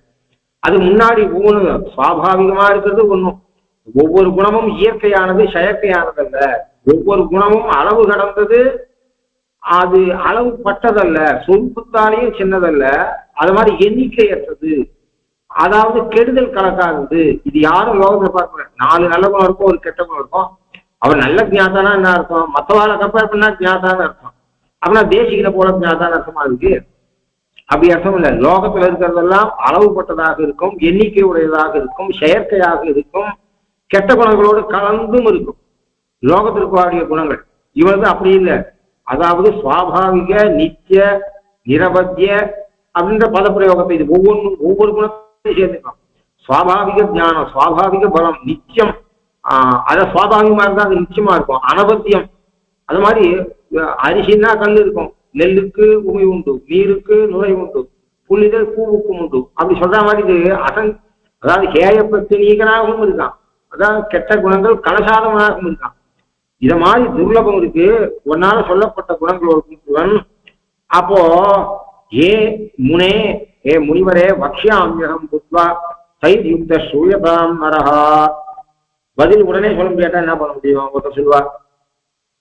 அது முன்னாடி ஒவ்வொன்று சுவாபாவிகமா இருக்கிறது ஒன்றும். ஒவ்வொரு குணமும் இயற்கையானது, செயற்கையானதல்ல. ஒவ்வொரு குணமும் அளவு கடந்தது, அது அளவு பட்டதல்ல, சொற்பத்தாலேயும் சின்னதல்ல, அது மாதிரி எண்ணிக்கையற்றது, அதாவது கெடுதல் கலக்காதது. இது யாரும் லோகத்துல பார்க்க 4 நல்ல குணம் இருக்கும், ஒரு கெட்ட குணம் இருக்கும். அவர் நல்ல ஜாதானா என்ன அர்த்தம்? மற்றவாளை கம்பேர் பண்ணா ஜாதான்னு அர்த்தம். அப்படின்னா தேசிகளை போல ஜாதான்னு அர்த்தமா இருக்கு? அப்படி அர்த்தம் இல்லை. லோகத்துல இருக்கிறதெல்லாம் அளவுபட்டதாக இருக்கும், எண்ணிக்கை உடையதாக இருக்கும், செயற்கையாக இருக்கும், கெட்ட குணங்களோடு கலந்தும் இருக்கும். லோகத்திற்கு வாடிய குணங்கள் இவரது அப்படி இல்லை. அதாவது சுவாபாவிக நித்திய நிரவத்திய அப்படின்ற பதப்பிரயோகத்தை இது ஒவ்வொரு குணத்தையும் சேர்ந்துக்கலாம். சுவாபாவிக ஞானம், சுவாபாவிக பலம், நித்தியம், அதை சுவாபாவிகமா இருந்தா அது நிச்சயமா இருக்கும். அனவத்தியம், அது மாதிரி அரிசின்னா கல் இருக்கும், நெல்லுக்கு உமை உண்டு, நீருக்கு நுரை உண்டு, புள்ளிதழ் பூவுக்கும் உண்டு, அப்படி சொல்ற மாதிரி இது அதாவது ஹேயப்பத்தினீகனாகவும் இருக்கான், அதாவது கெட்ட குணங்கள் கலசாதவனாகவும் இருக்கான். இத மாதிரி துர்லபம் இருக்கு உன்னால சொல்லப்பட்ட குணங்கள் ஒரு கூட்டுவன். அப்போ ஏ முனே, ஏ முனிவரே, வக்ஷாமியகம் புத்வா தையுக்த சூயதாம் நரஹா. பதில் உடனே சொல்ல முடியாட்டா என்ன பண்ண முடியும்? ஒருத்தர் சொல்லுவா,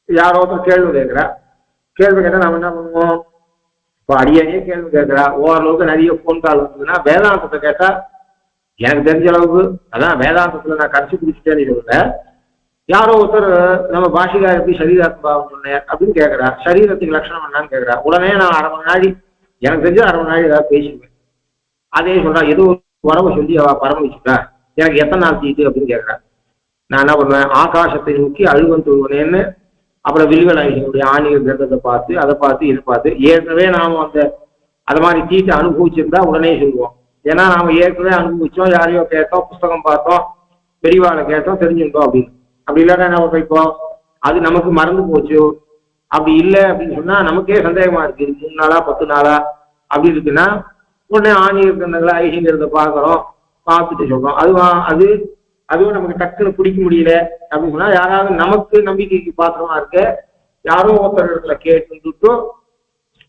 யாரோ ஒருத்தர் கேள்வி கேட்கிறா, கேள்வி கேட்டா நம்ம என்ன பண்ணுவோம்? இப்போ அடியாடியே கேள்வி கேட்கிறா, ஓரளவுக்கு நிறைய போன் கால் வந்ததுன்னா வேதாந்தத்தை கேட்டா எனக்கு தெரிஞ்ச அளவுக்கு, அதான் வேதாந்தத்துல நான் கடைசி பிடிச்சிட்டேன்னு சொல்லுங்க. யாரோ ஒருத்தர் நம்ம பாஷிகார் எப்படி சரீராத்மாவும் சொன்னேன் அப்படின்னு கேட்கிறா, சரீரத்துக்கு லட்சணம் என்னன்னு கேட்கிறா. உடனே நான் அரை மணி நாள், எனக்கு தெரிஞ்ச அரை மணி நாள் ஏதாவது பேசிக்குவேன். அதே சொல்றா, ஏதோ உறவை சொல்லி அவ பரமவிச்சுட்டா, எனக்கு எத்தனை நாள் தீட்டு அப்படின்னு கேட்கிறா. நான் என்ன பண்ணுவேன்? ஆகாசத்தை நோக்கி அழுவன் தொழுவனேன்னு அப்புறம் வில்வநாயகனுடைய ஆன்மீக கிரந்தத்தை பார்த்து அதை பார்த்து இதை பார்த்து ஏற்கனவே நாம அது மாதிரி தீட்டை அனுபவிச்சிருந்தா உடனே சொல்லுவோம். ஏன்னா நாம ஏற்கனவே அனுபவிச்சோம், யாரையோ கேட்டோம், புஸ்தகம் பார்த்தோம், பெரியவாளை கேட்டோம், தெரிஞ்சுட்டோம் அப்படின்னு. அப்படி இல்லாட்டா என்ன வைப்போம்? அது நமக்கு மறந்து போச்சு. அப்படி இல்லை அப்படின்னு சொன்னா நமக்கே சந்தேகமா இருக்கு, 3 நாளா 10 நாளா அப்படி இருக்குன்னா உடனே ஆன்மீக கிரந்தங்களை ஐசிங்கிறத பார்க்குறோம், பார்த்துட்டு சொல்றோம். அதுவும் நமக்கு டக்குன்னு பிடிக்க முடியல அப்படின்னு சொன்னா யாராவது நமக்கு நம்பிக்கைக்கு பாத்திரமா இருக்க யாரோ ஒருத்தர் இடத்துல கேட்டுட்டு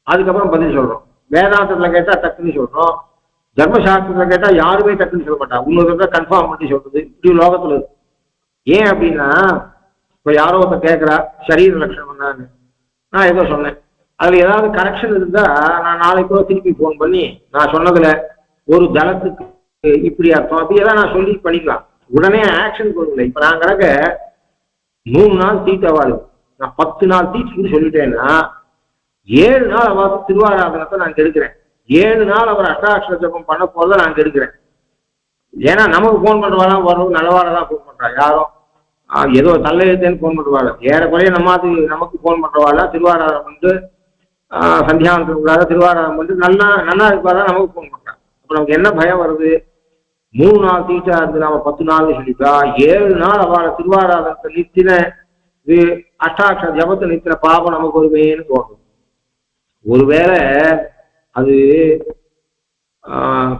அதுக்கப்புறம் பதில் சொல்றோம். வேதாந்தத்துல கேட்டா டக்குன்னு சொல்றோம், தர்மசாஸ்திரத்துல கேட்டா யாருமே டக்குன்னு சொல்ல மாட்டாங்க, இன்னொரு கன்ஃபார்ம் பண்ணி சொல்றது இப்படி லோகத்துல இருக்கு. ஏன் அப்படின்னா, இப்ப யாரோ ஒருத்தர் கேட்கிறா சரீர லட்சணம் என்னன்னு, நான் ஏதோ சொன்னேன், அதுல ஏதாவது கரெக்ஷன் இருந்தா நான் நாளைக்கோ திருப்பி போன் பண்ணி நான் சொன்னதுல ஒரு ஜலத்துக்கு இப்படி அர்த்தம் அப்படி ஏதாவது நான் சொல்லி பண்ணிக்கலாம். உடனே ஆக்ஷன் கொடுக்கல. இப்ப நான் கணக்க 3 நாள் தீட்டு அவாது, நான் 10 நாள் தீட்டு சொல்லிட்டேன்னா 7 நாள் அவ திருவாராதனத்தை நான் கெடுக்கிறேன், 7 நாள் அவர் அஷ்டாட்சர ஜபம் பண்ண போறதை நான் கெடுக்கிறேன். ஏன்னா நமக்கு போன் பண்றவாதான் வரும், நல்லவாடதான் போன் பண்றா, யாரும் ஏதோ தள்ளையத்தேன்னு போன் பண்றவாள், ஏறக்குறைய நமக்கு போன் பண்றவாள் திருவாராதனம் பண்ணிட்டு சந்தியாவனத்துக்கு கூடாத திருவாராதனம் பண்ணிட்டு நல்லா இருப்பாதான் நமக்கு போன் பண்றான். அப்ப நமக்கு என்ன பயம் வருது? 3 நாள் தீட்டா இருந்து நாம 10 நாள்னு சொல்லிட்டா 7 நாள் அவளை திருவாராதனத்தை நிறுத்தின இது அஷ்டாட்சர ஜபத்தை நிறுத்தின பாபம் நமக்கு வருவேன்னு தோணும். ஒருவேளை அது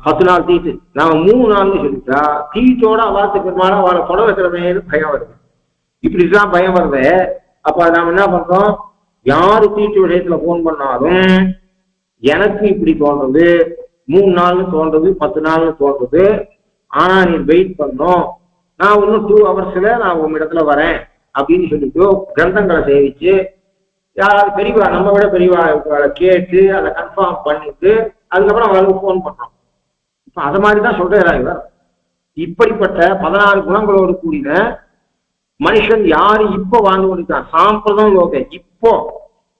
10 நாள் தீட்டு நாம 3 நாள்னு சொல்லிட்டா தீட்டோட அவாத்துக்கு பெருமாள் அவளை தொட வைக்கிறமேன்னு பயம் வருது. இப்படிதான் பயம் வருது. அப்ப நாம என்ன பண்றோம்? யாரு தீட்டு விஷயத்துல போன் பண்ணாலும் எனக்கு இப்படி தோன்றது, 3 நாள்னு தோன்றது, 10 நாள்னு தோன்றது, ஆனா நீ வெயிட் பண்ணோம், நான் இன்னும் 2 ஹவர்ஸ்ல நான் உங்க இடத்துல வரேன் அப்படின்னு சொல்லிட்டு கிரந்தங்களை சேவிச்சு யாராவது பெரியவா நம்ம விட பெரியவா கேட்டு அதை கன்ஃபார்ம் பண்ணிட்டு அதுக்கப்புறம் அவளுக்கு போன் பண்றோம். இப்ப அது மாதிரிதான் சொல்றாரு இவர். இப்படிப்பட்ட 16 குணங்களோடு கூடின மனுஷன் யாரு இப்ப வாழ்ந்து கொண்டிருக்கான்? சாம்பிரதம் லோக, இப்போ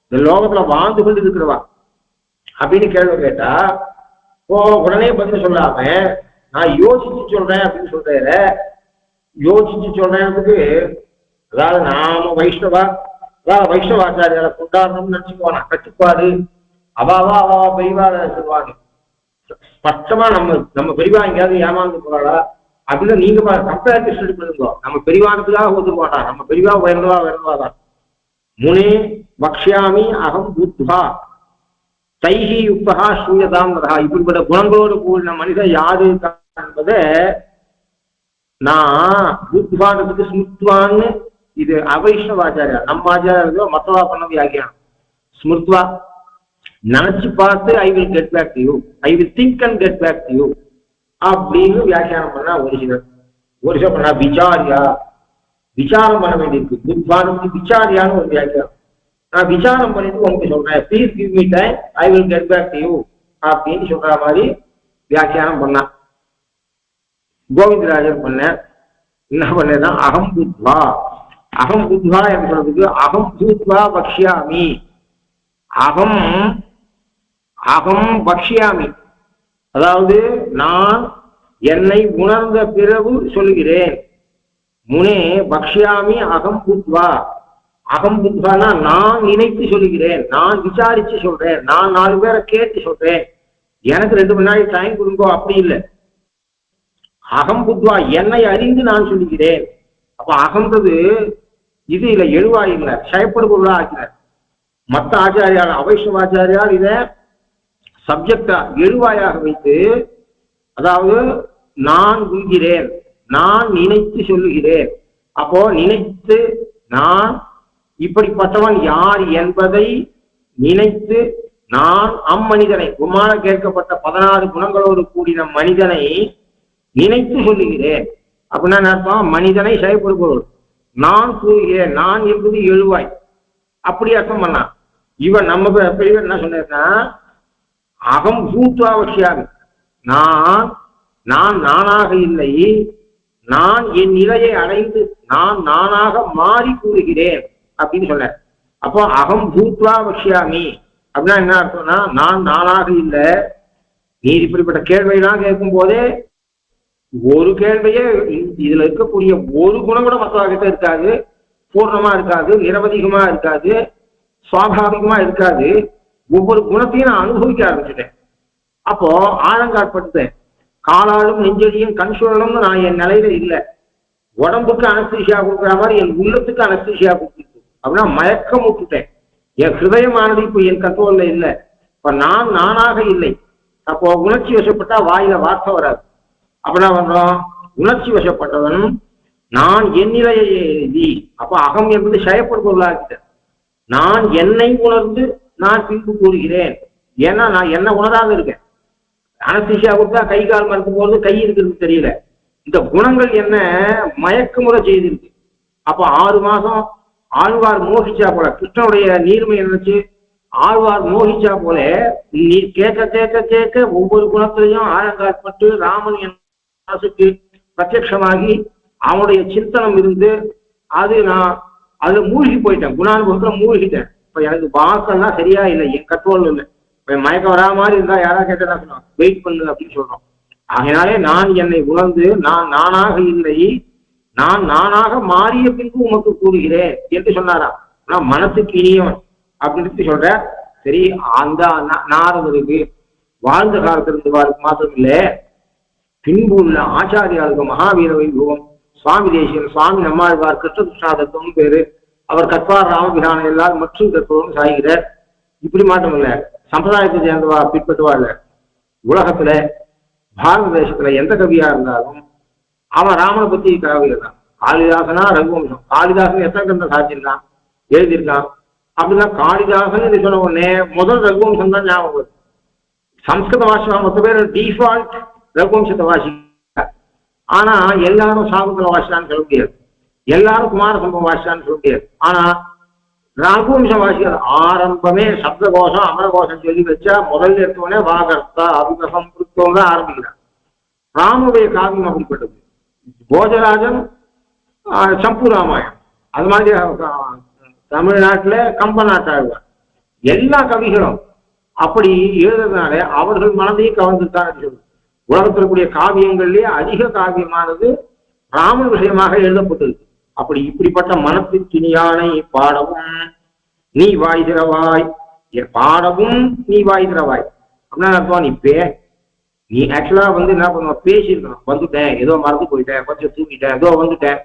இந்த லோகத்துல வாழ்ந்து கொண்டு இருக்கிறவா அப்படின்னு கேள்வி கேட்டா உடனே பதில் சொல்லாம நான் யோசிச்சு சொல்றேன் அப்படின்னு சொல்ற. யோசிச்சு சொல்றேன்றதுக்கு அதாவது நாம வைஷ்ணவாச்சாரியால கொண்டாடணும்னு நினைச்சுக்குவானா கட்டுப்பாடு அவாவா பெரியவா சொல்லுவாங்க. ஸ்பஷ்டமா நம்ம பெரியவா எங்கேயாவது ஏமாந்து போறாளா அப்படின்னு நீங்க கம்பேரிட்டிவ் ஸ்டடி பண்ணுங்க. நம்ம பெரியவானத்துக்காக ஒதுக்க நம்ம பெரியவா உயர்ந்தவாதான். முனே வக்ஷாமி அகம் புத்வா தைஹி யுக்தா சூயதாம் ரதா. இப்படிப்பட்ட குணங்களோடு கூடின மனிதன் யாரு என்பதை நான் புத்வான்றதுக்கு ஸ்மிருத்வான்னு, இது அவைஷ்ணவாச்சாரியா நம்ம ஆச்சாரியா மத்தவா பண்ண வியாக்கியானம். ஸ்மிருத்வா நினைச்சு பார்த்து I will get back to you, I will think and get back to you அப்படின்னு வியாக்கியானம் பண்ணா ஒரு சிலர் பண்ணா விசாரியா, விசாரம் பண்ண வேண்டியிருக்கு. புத்வானுக்கு விசாரியான்னு ஒரு வியாக்கியானம். நான் விசாரம் பண்ணிட்டு உங்களுக்கு சொல்றேன், please give me time, I will get back to you அப்படின்னு சொல்ற மாதிரி வியாக்கியானம் பண்ணான். கோவிந்தராஜர் பண்ண என்ன பண்ணா அகம் புத்வா, அகம் புத்வா என்று சொல்றதுக்கு அகம் பூத்வா பக்ஷ்யாமி, அகம் அகம் பக்ஷ்யாமி, அதாவது நான் என்னை உணர்ந்த பிறகு சொல்லுகிறேன். முனே பக்ஷ்யாமி அகம் புத்வா, அகம் புத்வானா நான் நினைத்து சொல்லுகிறேன், நான் விசாரிச்சு சொல்றேன், நான் 4 பேரை கேட்டு சொல்றேன், எனக்கு 2 மணி நாள் டைம் கொடுங்கோ அப்படி இல்லை. அகம் புத்வா என்னை அறிந்து நான் சொல்லுகிறேன். அப்ப அகம்ன்றது இது இல்லை, எழுவாய் இல்லை, செயற்படுபொருளா ஆக்கிறார். மற்ற ஆச்சாரியால் அவைஷ்ணவாச்சாரியால் இதை சப்ஜெக்டா எழுவாயாக வைத்து, அதாவது நான் உள்கிறேன், நான் நினைத்து சொல்லுகிறேன். அப்போ நினைத்து நான் இப்படிப்பட்டவன் யார் என்பதை நினைத்து நான் அம்மனிதனை உம்மான கேட்கப்பட்ட 16 குணங்களோடு கூடின மனிதனை நினைத்து சொல்லுகிறேன். அப்படின்னா அர்த்தம் மனிதனை செயற்படுபொருள். நான் கூறுகிறேன், நான் என்பது எழுவாய், அப்படி அர்த்தம் பண்ணான். இவன் நம்ம பெரியவர் என்ன சொன்னா, அகம் பூத்வாவசியாக நான் நான் நானாக இல்லை, நான் என் நிலையை அடைந்து நான் நானாக மாறி கூறுகிறேன் அப்படின்னு சொன்ன. அப்போ அகம் பூத்வா வக்ஷ்யாமி அப்படின்னா என்ன அர்த்தம்னா, நான் நானாக இல்லை. நீ இப்படிப்பட்ட கேள்வியெல்லாம் கேட்கும் போதே ஒரு கேள்வியே இதுல இருக்கக்கூடிய ஒரு குணம் கூட மற்றவர்கிட்ட இருக்காது, பூர்ணமா இருக்காது, நிரவதிகமா இருக்காது, சுவாபாவிகமா இருக்காது. ஒவ்வொரு குணத்தையும் நான் அனுபவிக்க ஆரம்பிச்சுட்டேன். அப்போ ஆழங்காட்பட்டேன். காலாலும் நெஞ்சடியும் கண் சுழலும்னு நான் என் நிலையில இல்லை. உடம்புக்கு அனஸ்தீசியா கொடுக்குற மாதிரி என் உள்ளத்துக்கு அனஸ்தீசியா கொடுத்துருக்கு. அப்படின்னா மயக்கம் விட்டுட்டேன். என் ஹிருதயமானது இப்போ என் கண்ட்ரோல்ல இல்லை. இப்ப நான் நானாக இல்லை. அப்போ உணர்ச்சி வசப்பட்டா வாயில வார்த்தை வராது. அப்படின்னா பண்றோம், உணர்ச்சி வசப்பட்டவன் நான் என் நிலையை எழுதி, அப்போ அகம் என்பது செயற்படுபொருளாகிட்ட நான் என்னை உணர்ந்து நான் பின்பு கூறுகிறேன். ஏன்னா நான் என்ன உணராக இருக்கேன். அனஸ்தீசியா கொடுத்தா கை கால் மறுக்கும் போது கை இருக்கிறது தெரியல. இந்த குணங்கள் என்ன மயக்கமுறை செய்திருக்கு. அப்போ 6 மாசம் ஆழ்வார் மோகிச்சா போல, கிருஷ்ணனுடைய நீர்மை நினைச்சு ஆழ்வார் மோகிச்சா போல நீ கேட்க கேட்க கேட்க ஒவ்வொரு குணத்திலையும் ஆழங்காட்பட்டு ராமன் என் மனசுக்கு பிரத்யட்சமாகி அவனுடைய சிந்தனம் இருந்து அது நான் அதுல மூழ்கி போயிட்டேன், குணானுபவத்துல மூழ்கிட்டேன். இப்ப எனக்கு வாக்கெல்லாம் சரியா இல்லை, என் கண்ட்ரோல் இல்லை. இப்ப மயக்கம் வரா மாதிரி இருந்தா யாராவது கேட்டா சொல்லுவாங்க வெயிட் பண்ணு அப்படின்னு சொல்றோம். அதனாலே நான் என்னை உணர்ந்து நான் நானாக இல்லை, நான் நானாக மாறிய பின்பு உமக்கு கூறுகிறேன் என்று சொன்னாராம். நான் மனத்துக்கு இனியவன் அப்படின்னு சொல்ற. சரி, அந்த நாரதருக்கு வாழ்ந்த காலத்திலிருந்து வாழ்க்கை மாத்திரம் இல்லை, பின்பு உள்ள ஆச்சாரியாளுக்கு மகாவீர வைபவம் சுவாமி தேசியன், சுவாமி நம்மாழ்வார், கிருஷ்ணகிருஷ்ணாதத்தம் பேரு, அவர் கற்பார் ராமபிரான எல்லாரும் மற்றும் கற்பவரும் சாய்கிறார். இப்படி மாற்றம் இல்லை, சம்பிரதாயத்தை சேர்ந்தவா பின்பற்றுவா இல்லை. உலகத்துல பாரத தேசத்துல எந்த கவியா இருந்தாலும் அவன் ராமனை பத்தி கவி இருக்கான். காளிதாசனா ரகுவம்சம், காளிதாசன் எத்தனை கிரந்தம் சாதிச்சிருக்கான், எழுதியிருக்கான். அப்படின்னா காளிதாசன் சொன்ன உடனே முதல் ரகுவம்சம் தான் ஞாபகம் வருது. சம்ஸ்கிருத வாசிப்பா மொத்த பேர் டிஃபால்ட் ரகுவம்சத்தை வாசிக்க. ஆனா எல்லாரும் சாகுந்தர வாசிச்சான்னு சொல்ல முடியாது, எல்லாரும் குமார சம்பவம் வாசிச்சான்னு சொல்ல முடியாது. ஆனா ரகுவம்சம் வாசிக்கிறது ஆரம்பமே சப்த கோஷம் அமர கோஷம் சொல்லி வச்சா முதல்ல எடுத்தோடனே வாகர்த்தா அபிகசம் தான் ஆரம்பிக்கிறார். ராமனுடைய காவியம் அப்படிப்பட்டது. போஜராஜன் சம்பு ராமாயணம், அது மாதிரி தமிழ்நாட்டுல கம்ப நாட்டாழ்வார், எல்லா கவிகளும் அப்படி எழுதுறதுனால அவர்கள் மனதையும் கவர்ந்திருக்காரு. உலகத்தில் கூடிய காவியங்கள்லயே அதிக காவியமானது ராமன் விஷயமாக எழுதப்பட்டிருக்கு. அப்படி இப்படிப்பட்ட மனத்தின் துணியானை பாடவும் நீ வாய் திறவாய், பாடவும் நீ வாய் திறவாய் அப்படின்னா அர்த்தம். நீ ஆக்சுவலா என்ன பண்ணுவ, பேசியிருக்கணும். வந்துட்டேன், ஏதோ மறந்து போயிட்டேன், கொஞ்சம் தூங்கிட்டேன், ஏதோ வந்துட்டேன்.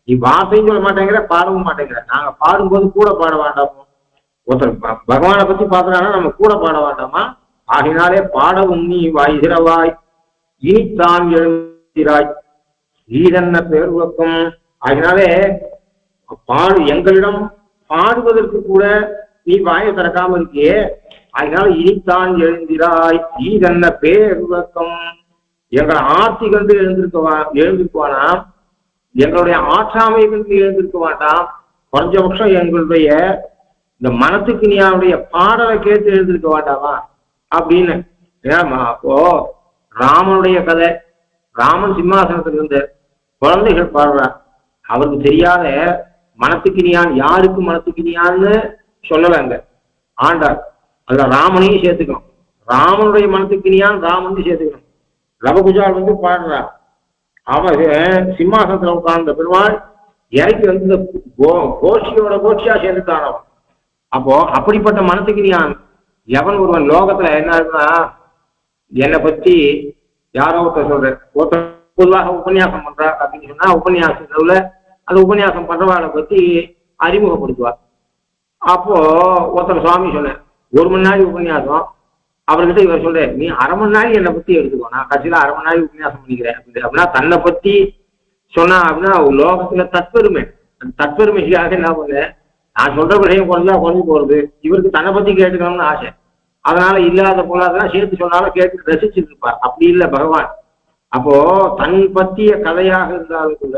நீ வார்த்தையும் சொல்ல மாட்டேங்கிற, பாடவும் மாட்டேங்கிற. நாங்க பாடும்போது கூட பாட வேண்டாமோ? ஒருத்தர் பகவானை பத்தி பாக்குறாங்கன்னா நம்ம கூட பாட வேண்டாமா? ஆகினாலே பாடவும் நீ வாய் திறவாய், இனித்தான் எழுந்திராய், ஈதன்ன பேர்வக்கம். ஆகினாலே எங்களிடம் பாடுவதற்கு கூட நீ வாயை திறக்காம இருக்கியே, அதனால இனித்தான் எழுந்திராய், ஈதன்ன பேர்வக்கம். எங்களை ஆர்த்தி கண்டு எழுந்திருக்குவானா, எங்களுடைய ஆற்றாமை கண்டு எழுந்திருக்க வேண்டாம். குறைஞ்சபட்சம் எங்களுடைய இந்த மனத்துக்கு நீ அவனுடைய பாடலை கேட்டு எழுந்திருக்க வேண்டாமா அப்படின்னு. ஏமா அப்போ ராமனுடைய கதை, ராமன் சிம்மாசனத்துல இருந்த குழந்தைகள் பாடுறார். அவருக்கு தெரியாத மனத்துக்கினியான் யாருக்கு மனத்துக்கினியான்னு சொல்லலைங்க ஆண்டார். அதுல ராமனையும் சேர்த்துக்கணும். ராமனுடைய மனத்துக்கினியான் ராமன் சேர்த்துக்கணும். லவகுஜால் பாடுறா. அவன் சிம்மாசனத்துல உட்கார்ந்த பெருமாள் இறக்கி இந்த கோஷ்டியோட கோஷ்டியா சேர்ந்துட்டான் அவன். அப்போ அப்படிப்பட்ட மனத்துக்கினியான் எவன் ஒருவன் லோகத்துல என்ன இருக்குன்னா, என்னை பத்தி யாரோ ஒருத்தர் சொல்ற, ஒருத்தர் பொதுவாக உபன்யாசம் பண்றா அப்படின்னு சொன்னா உபன்யாசத்துல அந்த உபன்யாசம் பண்றவாளை பத்தி அறிமுகப்படுத்துவார். அப்போ ஒருத்தர் சுவாமி சொன்ன 1 மணி நேரம் உபன்யாசம், அவர்கிட்ட இவர் சொல்ற, நீ 1/2 மணி நேரம் என்னை பத்தி எடுத்துக்கோ, நான் கடைசியில 1/2 மணி நேரம் உபன்யாசம் பண்ணிக்கிறேன் அப்படின்னா தன்னை பத்தி சொன்னா அப்படின்னா லோகத்துல தற்பெருமை, தற்பெருமைக்காக என்ன பண்ண, நான் சொல்ற விஷயம் குறைஞ்சு போறது, இவருக்கு தன்னை பத்தி கேட்டுக்கணும்னு ஆசை. அதனால இல்லாத போலாதான் சேர்த்து சொன்னாலும் கேட்டு ரசிச்சுட்டு இருப்பார். அப்படி இல்லை பகவான். அப்போ தன் பத்திய கதையாக இருந்தாலும் கூட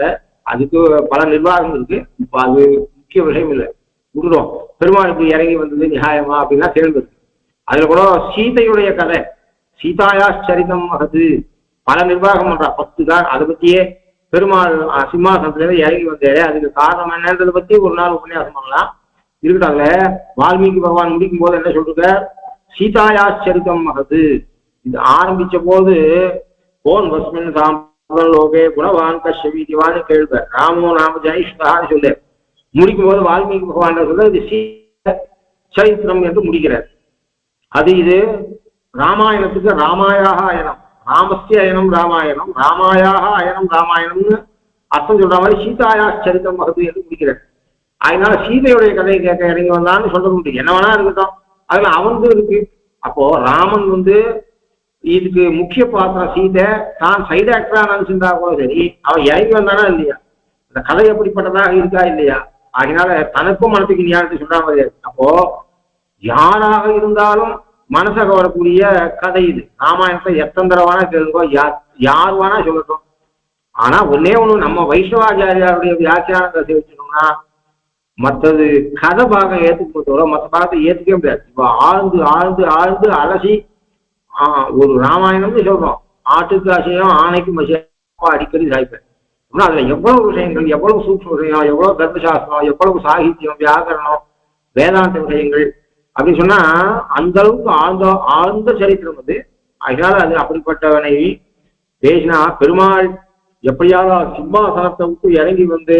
அதுக்கு பல நிர்வாகம் இருக்கு. இப்ப அது முக்கிய விஷயம் இல்லை, விடுறோம். பெருமாள் இப்படி இறங்கி வந்தது நியாயமா அப்படின்னா கேள்வி. அதுல கூட சீதையுடைய கதை, சீதாயா சரிதம் மகது, பல நிர்வாகம் பண்றா 10 தான். அதை பத்தியே பெருமாள் சிம்மாசனத்துல இறங்கி வந்தாரு, அதுக்கு காரணம் என்னன்றதை பத்தி ஒரு நாள் உபன்யாசம் பண்ணலாம் இருக்கட்டாங்களே. வால்மீகி பகவான் முடிக்கும் போது என்ன சொல்றாங்க, சீதாயா சரிதம் மகது. இது ஆரம்பிச்ச போது போன் வஸ்மின் லோகே குணவான் கஷ்யவான்னு கேள்வ ராமோ நாம ஜெயிஷ்டான்னு சொல்லு. முடிக்கும் போது வால்மீகி பகவான் சொல்ல இது சரித்திரம் என்று முடிக்கிறார். அது இது ராமாயணத்துக்கு ராமாயாக அயனம், ராமஸ்ய அயனம் ராமாயணம், ராமாயாக அயனம் ராமாயணம்னு அர்த்தம் சொல்ற மாதிரி சீதாயா சரித்தம் மகது என்று முடிக்கிறார். அதனால சீதையுடைய கதையை கேட்க இறங்கி வந்தான்னு சொல்ல முடியும். என்ன வேணா இருக்கட்டும், அதுல அவன் இருக்கு. அப்போ ராமன் இதுக்கு முக்கிய பாத்திரம் சீதை, தான் சைடு ஆக்டரா நினைச்சிருந்தா கூட சரி, அவன் இறங்கி வந்தானா இல்லையா, இந்த கதை எப்படிப்பட்டதாக இருக்கா இல்லையா. அதனால தனக்கும் மனத்துக்கு ஞானத்தை சொல்ற மாதிரி. அப்போ யாராக இருந்தாலும் மனசை கவரக்கூடிய கதை இது. ராமாயணத்தை எத்தனை தடவை கேளுங்கோ, யார் வேணா சொல்லட்டும். ஆனா ஒன்னே ஒண்ணு, நம்ம வைஷ்ணவாச்சாரியாருடைய வியாக்கியானத்தை வச்சுக்கோம்னா மற்றது கதை பாகம் ஏத்துக்க மற்ற பாகத்தை ஏத்துக்கவே முடியாது. இப்ப ஆழ்ந்து ஆழ்ந்து ஆழ்ந்து அலசி ஒரு ராமாயணம்னு சொல்றோம், ஆட்டுக்கு அசையம் ஆணைக்கு மசியம் அடிக்கடி சாய்ப்பேன். அதுல எவ்வளவு விஷயங்கள், எவ்வளவு சூக்ஷ்ம விஷயம், எவ்வளவு தர்மசாஸ்திரம், எவ்வளவு சாகித்யம், வியாக்கரணம், வேதாந்த விஷயங்கள் அப்படின்னு சொன்னா அந்த அளவுக்கு ஆழ்ந்த சரித்திரம். அதனால அது அப்படிப்பட்டவனை பேசினா பெருமாள் எப்படியாவது சிம்மாசனத்தை விட்டு இறங்கி வந்து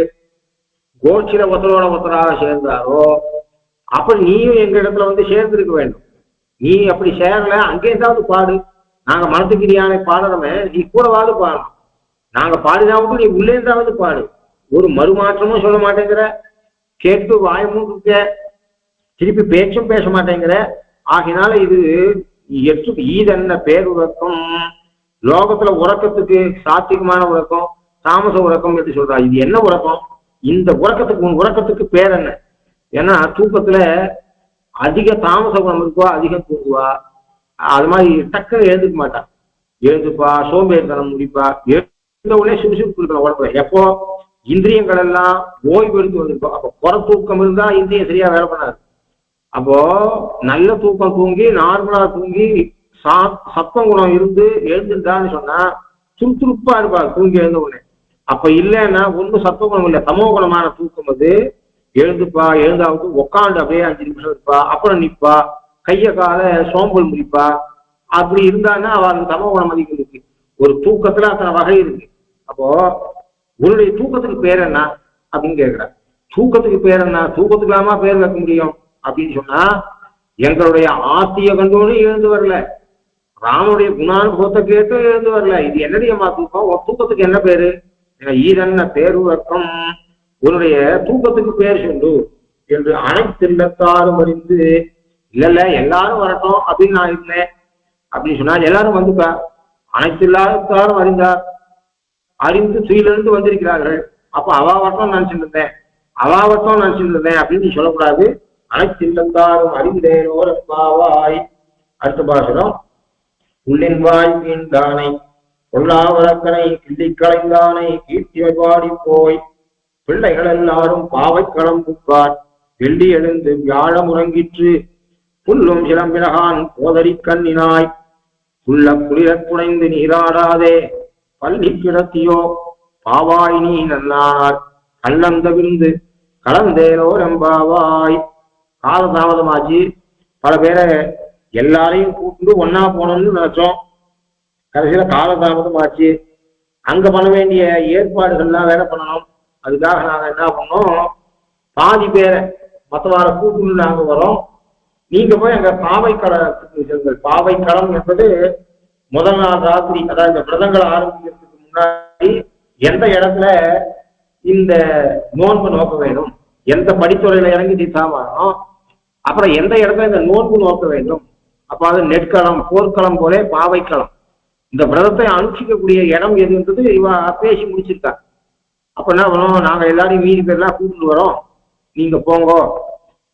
கோட்சில ஒருத்தரோட ஒருத்தராக சேர்ந்தாரோ அப்படி நீயும் எங்க இடத்துல சேர்ந்திருக்க வேண்டும். நீ அப்படி சேரல, அங்கே ஏதாவது பாடு. நாங்க மனத்துக்கிரியானை பாடுறோமே, நீ கூடவாது பாடணும். நாங்க பாடினாவது நீ உள்ளே இருந்தாவது பாடு. ஒரு மறுமாற்றமும் சொல்ல மாட்டேங்கிற, கேட்டு வாயமும் இருக்க, திருப்பி பேச்சும் பேச மாட்டேங்கிற. ஆகினால இது ஈதென்ன பேருறக்கம். லோகத்துல உறக்கத்துக்கு சாத்திகமான உறக்கம், தாமச உறக்கம் என்று சொல்றா. இது என்ன உறக்கம்? இந்த உறக்கத்துக்கு பேர் என்ன? ஏன்னா தூக்கத்துல அதிக தாமச குணம் இருக்குவா, அதிகம் தூங்குவா. அது மாதிரி டக்குன்னு எழுந்துக்க மாட்டான். எழுந்துப்பா, சோம்பேறித்தனம் முடிப்பா, எழுந்த உடனே சுறுசுறுப்பு இருக்கணும் உடம்புல. எப்போ இந்திரியங்கள் எல்லாம் ஓய்வு எடுத்து வந்திருக்கோம், அப்போ புற தூக்கம் இருந்தா இந்திரியம் சரியா வேலை பண்ணாது. அப்போ நல்ல தூக்கம் தூங்கி நார்மலா தூங்கி சத்தம் குணம் இருந்து எழுந்துட்டான்னு சொன்னா சுறுசுறுப்பா இருப்பா தூங்கி எழுந்த உடனே. அப்ப இல்லைன்னா ஒன்றும் சத்த குணம் இல்லை, தமோ குணமான தூக்கம். எழுந்துப்பா, எழுந்தாவது உக்காண்டு அப்படியே 5 நிமிஷம் இருப்பா, அப்புறம் நிற்பா, கைய கால சோம்பல் முடிப்பா. அப்படி இருந்தான்னா அவளுக்கு தமோ குணம் அதிகம் இருக்கு. ஒரு தூக்கத்துல அத்தனை வகை இருக்கு. அப்போ உன்னுடைய தூக்கத்துக்கு பேர் என்ன அப்படின்னு கேட்கிற. தூக்கத்துக்கு பேர் என்ன? தூக்கத்துக்கு இல்லாம பேர் வைக்க முடியும் அப்படின்னு சொன்னா எங்களுடைய ஆத்திய கண்டோன்னு எழுந்து வரல, ராமனுடைய குணானுபவத்தை கேட்டு எழுந்து வரல. இது என்னடியம்மா தூக்கம்? ஒரு தூக்கத்துக்கு என்ன பேரு? ஈதென்ன பேருறக்கம், உன்னுடைய தூக்கத்துக்கு பேர் சொல்லு என்று அனைத்து இல்லத்தாரும் அறிந்து. இல்ல எல்லாரும் வரட்டும் அப்படின்னு நான் இருந்தேன் அப்படின்னு சொன்னா எல்லாரும் வந்துப்பா. அனைத்து இல்லாதாரும் அறிந்தார், அறிந்து சுயிலிருந்து வந்திருக்கிறார்கள். அப்ப அவாவட்டம் நினைச்சிட்டு இருந்தேன் அப்படின்னு சொல்லக்கூடாது. அனைத்து இல்லத்தாரும் அறிந்தேனோர் பாவாய். அடுத்த பாசனம், உள்ளின் வாய் மீண்டானை பொல்லாவரக்கனை கிள்ளி களைந்தானை கீர்த்தியை பாடி போய் பிள்ளைகள் எல்லாரும் பாவைக்களம் புக்கார் வெள்ளி எழுந்து வியாழம் உறங்கிற்று புல்லும் சிலம்பினகான் போதறி கண்ணினாய் புல்ல குளிரக் குடைந்து நீராடாதே பள்ளி கிடத்தியோ பாவாய் நீ நன்னார் கள்ளந்த விருந்து கலந்தேனோ ரம்பாவாய். காலதாமதமாச்சு, பல பேரை எல்லாரையும் கூப்பிட்டு ஒன்னா போனோம்னு நினைச்சோம். கடைசியில காலதாமதம் ஆச்சு. அங்க பண்ண வேண்டிய ஏற்பாடுகள்லாம் வேலை பண்ணணும். அதுக்காக நாங்க என்ன பண்ணோம், பாதி பேரை மற்றவார கூப்பிட்டு நாங்க வரோம். நீங்க போய் அங்க பாவைக்களத்துக்கு செல்லுங்கள். பாவைக்களம் என்பது முதல் நாள் ராத்திரி, அதாவது இந்த விரதங்களை ஆரம்பிக்கிறதுக்கு முன்னாடி எந்த இடத்துல இந்த நோன்பு நோக்க வேண்டும், எந்த படித்துறையில இறங்கி தீர்த்தாமணும், அப்புறம் எந்த இடத்துல இந்த நோன்பு நோக்க வேண்டும் அப்போ அது நெற்களம் போர்க்களம் போல பாவைக்களம். இந்த விரதத்தை அனுஷ்டிக்கக்கூடிய இடம் எதுன்றது இவ பேசி முடிச்சிருக்கா. அப்ப என்ன பண்ணுவோம், நாங்க எல்லாரையும் மீதி பேர்லாம் கூட்டிட்டு வரோம், நீங்க போங்கோ,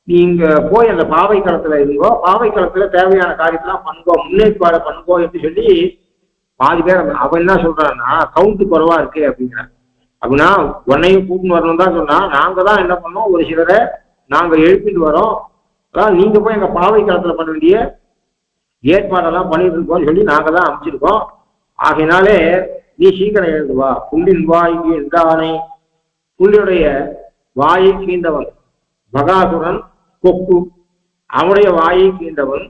நீங்க போய் அந்த பாவைக்களத்துல இருங்கோ, பாவைக்களத்துல தேவையான காரியத்தெல்லாம் பண்ணுங்கோ, முன்னேற்பாடு பண்ணுங்கோ என்று சொல்லி பாதி பேர். அவன் என்ன சொல்றான்னா கவுண்ட் குறைவா இருக்கு அப்படிங்கிறான். அப்படின்னா உன்னையும் கூட்டின்னு வரணும் தான் சொன்னா, நாங்க தான் என்ன பண்ணோம், ஒரு சிலரை நாங்க எழுப்பிட்டு வரோம், அதான் நீங்க போய் எங்க பாவைக்களத்துல பண்ண வேண்டிய ஏற்பாடெல்லாம் பண்ணிட்டு இருக்கோம்னு சொல்லி நாங்க தான் அமைச்சிருக்கோம். ஆகையினாலே நீ சீக்கிரம் எழுதுவா. புள்ளின் வாய் என்றானை, புள்ளியுடைய வாயை கீண்டவன் பகாசுரன் கொக்கு, அவனுடைய வாயை கீண்டவன்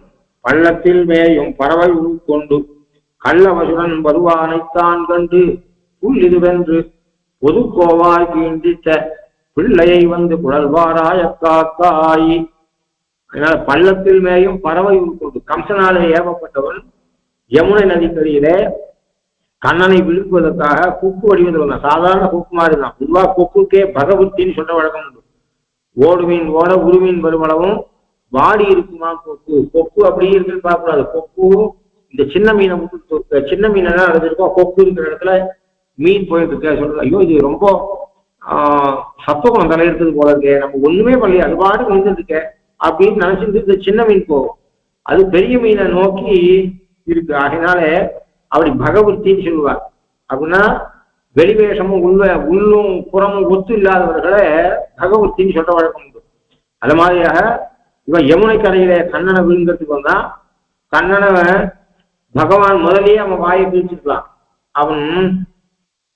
பள்ளத்தில் மேயும் பறவை உருக்கொண்டு கள்ளவசுரன் வருவானைத்தான் கண்டு புல் இதுவென்று பொதுக்கோவாய் கீண்டித்த பிள்ளையை வந்து குழல்வாராய காக்காய். அதனால பள்ளத்தில் மேயும் பறவை உருக்கொண்டு, கம்சனாலே ஏவப்பட்டவன் யமுனை நதிக்கரையிலே கண்ணனை விழுப்புவதற்காக கொக்கு வடிவத்தில் வந்தான். சாதாரண கொக்கு மாதிரி தான். பொதுவா கொக்குக்கே பகவத்தின்னு சொல்ற வழக்கம் உண்டு. ஓடுமீன் ஓட உருமீன் வருவளவும் வாடி இருக்குமா கொக்கு. கொக்கு அப்படியே இருக்குன்னு பார்க்கக்கூடாது. கொக்கு இந்த சின்ன மீனை சின்ன மீன் எல்லாம் நடந்திருக்கோம், கொக்கு இருக்கிற இடத்துல மீன் போயிட்டு இருக்க சொல்றது, ஐயோ இது ரொம்ப சத்துவம் தலையெடுத்தது போல இருக்கே, நம்ம ஒண்ணுமே பண்ணலையே, அது பாட்டு வந்துட்டு இருக்க அப்படின்னு நினைச்சிட்டு இந்த சின்ன மீன் போகும். அது பெரிய மீனை நோக்கி இருக்கு. ஆகினால அப்படி பகவத்தின்னு சொல்லுவார். அப்படின்னா வெளிவேஷமும் உள்ளும் புறமும் ஒத்து இல்லாதவர்களை பகவத்தின்னு சொல்ற வழக்கம் உண்டு. அது மாதிரியாக இவன் யமுனை கரையில கண்ணனை விழுங்கிறதுக்கு வந்தான். கண்ணனை பகவான் முதலியே அவன் வாயை பிரிச்சுக்கலாம். அவன்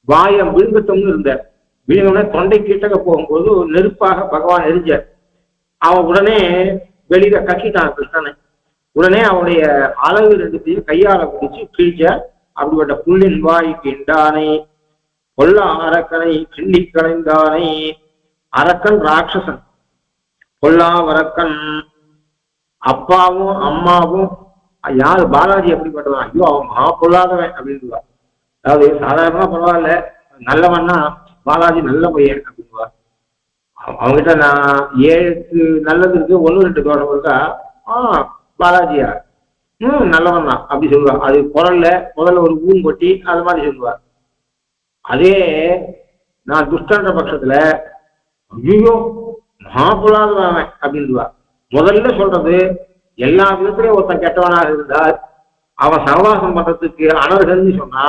வாயை விழுங்கத்தம்னு இருந்தார். விழுங்கன தொண்டை கிட்டக்க போகும்போது நெருப்பாக பகவான் எரிஞ்சார். அவன் உடனே வெளியில கக்கிட்டான் கிருஷ்ணனை. உடனே அவனுடைய அழகு ரெண்டுத்தையும் கையால பிடிச்சு கிழிச்ச. அப்படிப்பட்ட புள்ளின் வாய் கிண்டானை கொல்ல அரக்கனை கிள்ளி களைந்தானை. அரக்கன் ராட்சசன், கொல்லாவரக்கன் அப்பாவும் அம்மாவும். யாரு பாலாஜி எப்படிப்பட்டவன், ஐயோ அவன் மகா பொல்லாதவன் அப்படின்னுவார். அதாவது சாதாரணமா பரவாயில்ல, நல்லவன்னா பாலாஜி நல்ல பையன் அப்படின்னுவார். அவங்ககிட்ட நான் 7 நல்லது இருக்கு, 1-2 தோஷம் இருக்கா, பாலாஜியா நல்லவன் தான் அப்படி சொல்லுவார். அது குரல்ல முதல்ல ஒரு ஊன் கொட்டி அது மாதிரி சொல்லுவார். அதே நான் துஷ்டன்ற பட்சத்துல ஐயோ மகா பொல்லாதவன் அப்படின்னுவார். முதல்ல சொல்றது எல்லா விதத்திலையும் ஒருத்தன் கெட்டவனாக இருந்தால் அவன் சகவாசம் பண்றதுக்கு அனர்கன்னு சொன்னா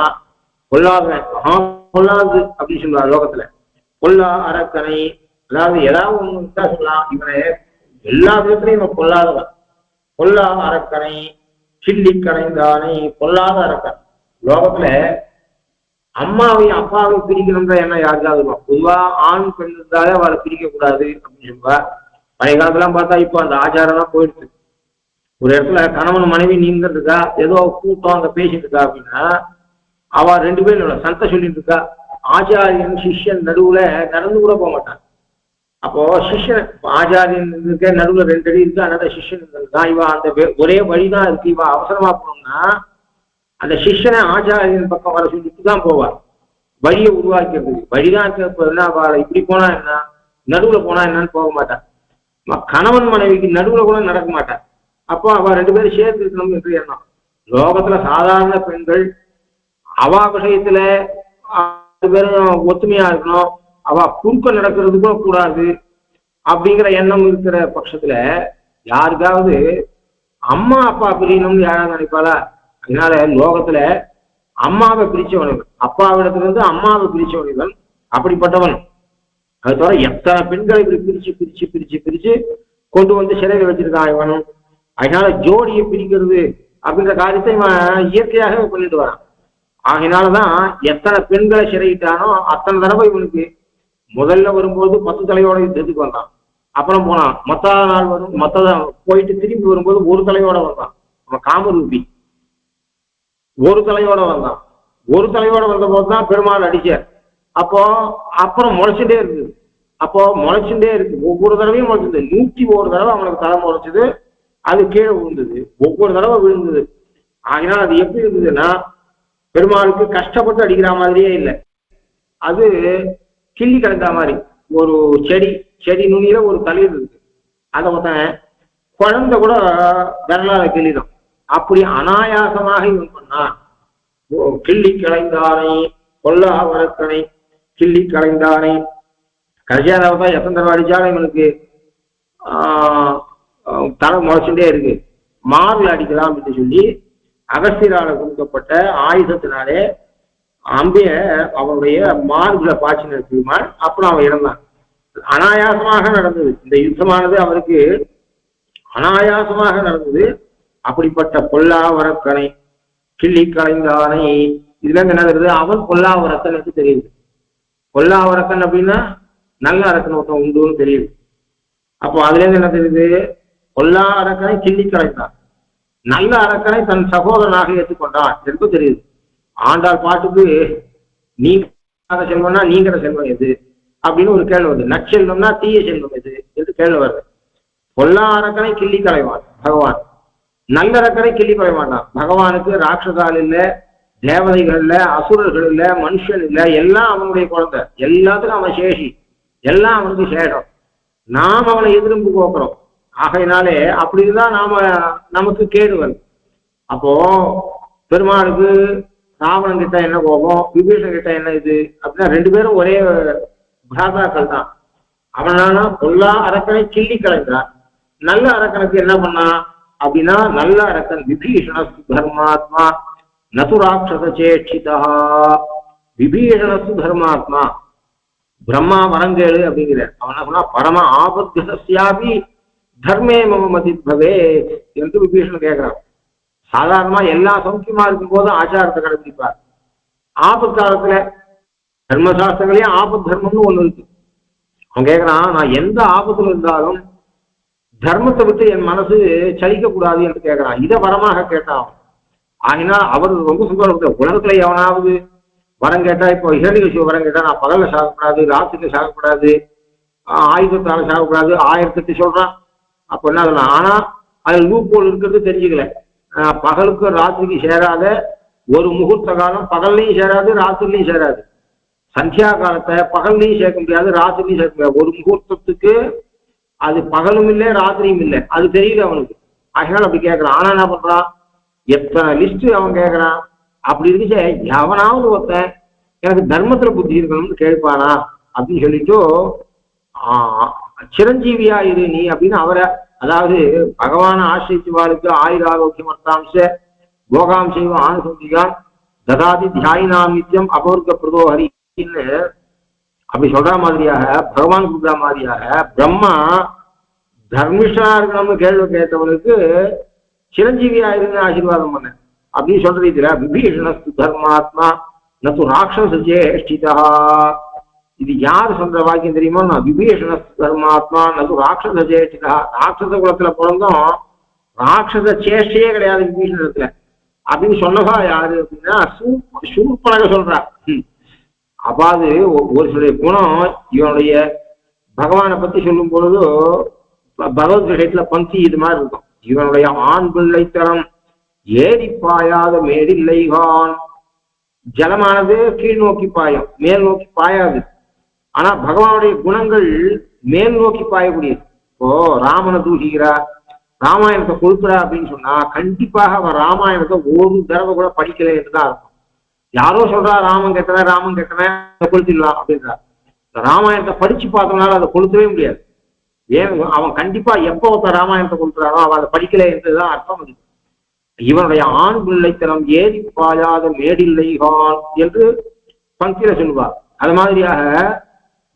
பொல்லாதவன் மகா பொல்லாது அப்படின்னு சொல்லுவார் லோகத்துல. பொல்லா அரக்கனை, அதாவது ஏதாவது ஒண்ணு சொல்லலாம், இவனை எல்லா விதத்திலையும் இவன் பொல்லாதவன். பொல்லா அரக்கனை கிள்ளி கடைந்தானை. பொல்லாத அரக்கன். லோகத்துல அம்மாவையும் அப்பாவையும் பிரிக்கணும்ன்ற எண்ணம் யாருக்காவது பொதுவா ஆண் பெண் இருந்தாலே அவளை பிரிக்க கூடாது அப்படின்னு சொல்லுவா. பழைய காலத்துலாம் பார்த்தா இப்போ அந்த ஆச்சாரம்லாம் போயிடுச்சு. ஒரு இடத்துல கணவன் மனைவி நீங்கிறதுக்கா ஏதோ கூட்டம் அங்க பேசிட்டு இருக்கா அப்படின்னா அவ 2 பேரும் சண்டை சொல்லிட்டு இருக்கா. ஆச்சாரியன் சிஷ்யன் நடுவுல நடந்து கூட போக மாட்டான். அப்போ சிஷ்யன் ஆச்சாரியன் இருக்க நடுவுல 2 அடி இருக்கு, அதனால சிஷ்யன் இருந்திருக்கான். இவ அந்த ஒரே வழிதான் இருக்கு. இவ அவசரமா போனோம்னா அந்த சிஷ்யனை ஆச்சாரியன் பக்கம் வர சொல்லிட்டு தான் போவார். வழியை உருவாக்கிறது வழிதான் என்ன, இப்படி போனா என்ன, நடுவுல போனா என்னன்னு போக மாட்டான். கணவன் மனைவிக்கு நடுவுல கூட நடக்க மாட்டான். அப்போ அவ 2 பேரும் சேர்த்து இருக்கணும் என்று எண்ணம். லோகத்துல சாதாரண பெண்கள் அவ விஷயத்துல 2 பேரும் ஒத்துமையா இருக்கணும், அவ குறுக்க நடக்கிறது கூட கூடாது அப்படிங்கிற எண்ணம் இருக்கிற பட்சத்துல யாருக்காவது அம்மா அப்பா பிரியணும்னு யாராவது நினைப்பாளா? அதனால லோகத்துல அம்மாவை பிரிச்சவன், அப்பாவிடத்துல இருந்து அம்மாவை பிரிச்சவன் அப்படிப்பட்டவன். அது தவிர எத்தனை பெண்களை இப்படி பிரிச்சு பிரிச்சு பிரிச்சு பிரிச்சு கொண்டு வந்து சிறையில் வச்சிருக்கான் இவனும். அதனால ஜோடியை பிரிக்கிறது அப்படின்ற காரியத்தை இவன் இயற்கையாகவே பண்ணிட்டு வரான். ஆகினாலதான் எத்தனை பெண்களை சிறையிட்டானோ அத்தனை தடவை இவனுக்கு முதல்ல வரும்போது 10 தலையோட யுத்தத்துக்கு வந்தான். அப்புறம் போனான், மொத்த நாள் வரும் போயிட்டு திரும்பி வரும்போது 1 தலையோட வந்தான். அவன் காமரூபி 1 தலையோட வந்தான். 1 தலையோட வந்த போதுதான் பெருமாள் அடிச்சார். அப்போ அப்புறம் முளைச்சுட்டே இருக்குது. அப்போ முளைச்சுட்டே இருக்கு, ஒவ்வொரு தடவையும் முளைச்சது. 101 தடவை அவனுக்கு தலை முளைச்சது, அது கீழே விழுந்தது, ஒவ்வொரு தடவை விழுந்தது. ஆகினால் அது எப்படி இருந்ததுன்னா பெருமாளுக்கு கஷ்டப்பட்டு அடிக்கிற மாதிரியே இல்லை, அது கிள்ளி கிடந்த மாதிரி. ஒரு செடி நுனியில ஒரு தளிர் இருக்கு, அதை ஒருத்தன் குழந்தை கூட விரலால கிள்ளிடும். அப்படி அனாயாசமாக இவன் பண்ணான். கிள்ளி களைந்தானை கொல்லா வரக்கனை கிள்ளி களைந்தானை. கடைசியாதான் எத்தனை தடவை அடிச்சாலும் இவனுக்கு தலை முளைச்சுட்டே இருக்கு. மார்பில் அடிக்கலாம் அப்படின்னு சொல்லி அகஸ்தியரால கொடுக்கப்பட்ட ஆயுதத்தினாலே அம்பிய அவனுடைய மார்பில பாய்ச்சி நிறுத்தியுமான். அப்புறம் அவன் இறந்தான். அனாயாசமாக நடந்தது இந்த யுத்தமானது, அவருக்கு அனாயாசமாக நடந்தது. அப்படிப்பட்ட பொல்லாவரக்கனை கிள்ளி களைந்தானை, இதுல இருந்து என்ன தெரியுது? அவன் பொல்லாவரக்கன் என்று தெரியுது. பொல்லாவரக்கன் அப்படின்னா நல்ல அரக்கன் ஒருத்தன் உண்டுன்னு தெரியுது. அப்போ அதுல இருந்து என்ன தெரியுது? பொல்லா அரக்கனை கிள்ளி களைந்தான், நல்ல அரக்கனை தன் சகோதரனாக ஏற்றுக்கொண்டான் என்று தெரியுது. ஆண்டாள் பாட்டுக்கு நீ செல்வம்னா நீங்கிற செல்வம் எது அப்படின்னு ஒரு கேள்வி வருது. நற்செல்வம்னா தீய செல்வம் எது என்று கேள்வி வருது. பொல்லா அரக்கனை கிள்ளி களைவான் பகவான், நல்ல அரக்கனை கிள்ளி களைய மாட்டான். பகவானுக்கு ராட்சதால் இல்ல, தேவதைகள் இல்ல, அசுரர்கள் இல்ல, மனுஷன் இல்ல, எல்லாம் அவனுடைய குழந்தை. எல்லாத்துக்கும் அவன் சேஷி, எல்லாம் அவனுக்கு சேஷம். நாம் அவனை எதிர்ப்பு போக்குறோம். ஆகையினாலே அப்படிதான் நமக்கு கேடுவன். அப்போ பெருமாளுக்கு ராவணன் கிட்ட என்ன கோபம், விபீஷன் கிட்ட என்ன இது அப்படின்னா ரெண்டு பேரும் ஒரே பிராதாக்கள் தான். அவனானா பொல்லா அரக்கனை கிள்ளி கலைந்தான். நல்ல அரக்கனுக்கு என்ன பண்ணான் அப்படின்னா, நல்ல அரக்கன் விபீஷணஸ்து தர்மாத்மா நது ராட்சச சேட்சிதா. விபீஷணஸ்து தர்மாத்மா, பிரம்மா வரங்கேளு அப்படிங்கிற அவன் என்ன பண்ணா, பரம ஆபத்யாபி தர்மே மம மதிப்பவே என்று விபீஷணன் கேட்கிறான். சாதாரணமா எல்லா சௌக்கியமா இருக்கும் போது ஆச்சாரத்தை கடைபிடிப்பார். ஆபத் காலத்துல தர்மசாஸ்திரங்களையும் ஆபத் தர்மம்னு ஒண்ணு இருக்கு. அவன் கேட்கிறான், நான் எந்த ஆபத்துல இருந்தாலும் தர்மத்தை விட்டு என் மனசு சலிக்க கூடாது என்று கேட்கிறான். இதை வரமாக கேட்டான். ஆகினா அவர் ரொம்ப சந்தோஷம். உலகத்துல எவனாவது வரம் கேட்டா, இப்போ இரண்டு வரம் கேட்டா, நான் பகல்ல சாகக்கூடாது, ராத்திரில சாகக்கூடாது, ஆயுதத்தால சாகக்கூடாது, 1008 சொல்றான். அப்ப என்ன சொல்லலாம்? ஆனா அதில் லூப் போல் இருக்கிறது தெரிஞ்சுக்கல. பகலுக்கு ராத்திரிக்கு சேராத ஒரு முகூர்த்த காலம் பகல்லையும் சேராது, ராத்திரிலையும் சேராது. சந்தியா காலத்தை பகல்லையும் சேர்க்க முடியாது, ராத்திரிலையும் சேர்க்க முடியாது. ஒரு முகூர்த்தத்துக்கு அது பகலும் இல்லை ராத்திரியும் இல்லை, அது தெரியல அவனுக்கு. ஆகினால் அப்படி கேட்கறான். ஆனா என்ன பண்றான், எத்தனை லிஸ்ட் அவன் கேட்கறான். அப்படி இருந்துச்சு எவனாவது ஒருத்தன் எனக்கு தர்மத்துல புத்தி இருக்கணும்னு கேட்பானா அப்படின்னு சொல்லிட்டு சிரஞ்சீவியா இரு நீ அப்படின்னு அவரை, அதாவது பகவான ஆசிரிச்சுவாருக்கு ஆயுராரோக்கியம் அர்த்தாம்ச போகாம்சைவம் ஆனுசந்திகான் ததாதி தியாயினாம் நித்தியம் அபோர்க்க பிரதோஹரின்னு அப்படி சொல்ற மாதிரியாக, பகவான் கொடுக்குற மாதிரியாக பிரம்மா தர்மிஷ்டா இருக்கணும்னு கேள்வி கேட்டவனுக்கு சிரஞ்சீவியா இருந்து ஆசீர்வாதம் பண்ண அப்படின்னு சொல்ற ரீதியில விபீஷணஸ்து தர்மாத்மா நது ராட்சச சேஷ்டிதா. இது யாரு சொல்ற வாக்கியம் தெரியுமோ? நான் விபீஷணஸ்து தர்மாத்மா நது ராட்சச சேஷ்டிதா. ராட்சச குலத்துல பிறந்தோம், ராட்சச சேஷ்டையே கிடையாது விபீஷணத்துல அப்படின்னு சொன்னதா யாரு அப்படின்னா சூர்பனக சொல்றா. அப்பாது ஒரு சில குணம் இவனுடைய பகவானை பத்தி சொல்லும் பொழுது பகவத்கீதையில பந்தி இது மாதிரி இருக்கும். இவனுடைய ஆண் பிள்ளைத்தனம் ஏறி பாயாத மேடில்லைகான். ஜலமானது கீழ் நோக்கி பாயும், மேல் நோக்கி பாயாது. ஆனா பகவானுடைய குணங்கள் மேல் நோக்கி பாயக்கூடியது. இப்போ ராமனை தூஷிக்கிறா, ராமாயணத்தை கொளுத்துறா அப்படின்னு சொன்னா கண்டிப்பாக அவன் ராமாயணத்தை ஒரு தடவை கூட படிக்கலை என்றுதான் இருக்கும். யாரோ சொல்றா ராமன் கெட்டவன், ராமன் கெட்டவன், கொளுத்திடலாம் அப்படின்றா. ராமாயணத்தை படிச்சு பார்த்தோம்னால அதை கொளுத்தவே முடியாது. ஏன் அவன் கண்டிப்பா எப்போ ஒருத்தர் ராமாயணத்தை கொளுத்துறானோ அவன் அதை படிக்கலை என்றுதான் அர்த்தம். அது இவனுடைய ஆண் பிள்ளைத்தனம் ஏறி பாயாத மேடில்லைகான் என்று பங்கில சொல்லுவார். அது மாதிரியாக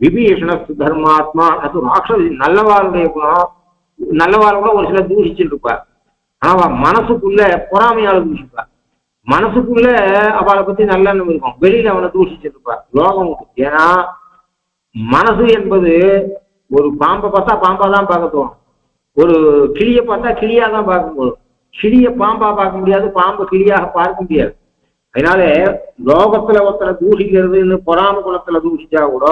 விபீஷணஸ்து தர்மாத்மா அது ராட்சசி. நல்லவாளுடைய குணம், நல்லவாள் கூட ஒரு சிலர் தூஷிச்சுட்டு இருப்பார். ஆனா அவன் மனசுக்குள்ள பொறாமையால தூஷிப்பார். மனசுக்குள்ள அவளை பத்தி நல்லெண்ணம் இருக்கும், வெளியில அவனை தூஷிச்சுட்டு இருப்பார். லோகம். ஏன்னா மனசு என்பது ஒரு பாம்பை பார்த்தா பாம்பா தான் பார்க்க தோணும், ஒரு கிளியை பார்த்தா கிளியா தான் பார்க்க போதும். கிளிய பாம்பா பார்க்க முடியாது, பாம்பு கிளியாக பார்க்க முடியாது. அதனால லோகத்துல ஒருத்தனை தூஷிக்கிறதுன்னு பொறாம குணத்துல தூஷிச்சா கூட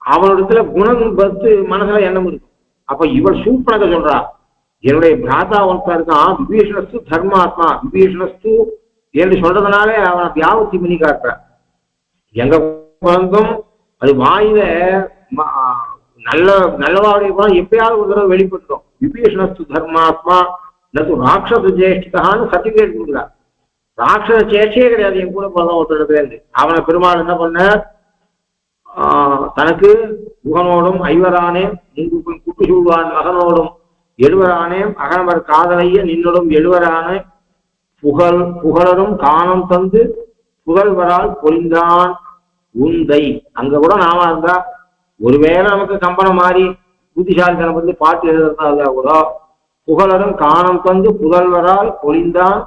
அவனிடத்துல குணம் பத்து மனசுல எண்ணம் இருக்கும். அப்ப இவள் சூப்பனக சொல்றா, என்னுடைய பிராதா ஒருத்தா இருக்கான் விபீஷணஸ்து தர்மாத்மா, விபீஷணஸ்து என்று சொல்றதுனாலே அவனை வியாபத்தி பண்ணி காட்டுற. எங்க குழந்தைம் அது வாயில நல்லவாவுடைய குணம் எப்பயாவது ஒரு தடவை வெளிப்பட்டுரும். விபீஷணஸ்து தர்மாத்மா இந்த ராட்சச ஜேஷ்டிதான்னு சர்டிபிகேட் கொடுக்குறார். ராட்சச சேஷ்டியே கிடையாது என் கூட பிறந்த ஒருத்தர். அவனை பெருமாள் என்ன பண்ண, தனக்கு முகனோடும் ஐவரானே குட்டு சூழ்வான் மகனோடும் எழுவரானே அகனவர் காதலைய நின்னோடும் எழுவரான புகழரும் காணம் தந்து புகழ்வரால் பொழிந்தான் உந்தை. அங்க கூட நாம இருந்தா ஒருவேளை நமக்கு கம்பனம் மாறி புத்திசாலித்தனம் வந்து பாட்டு எழுதுறதா கூட புகழரும் காணம் தந்து புகழ்வரால் பொழிந்தான்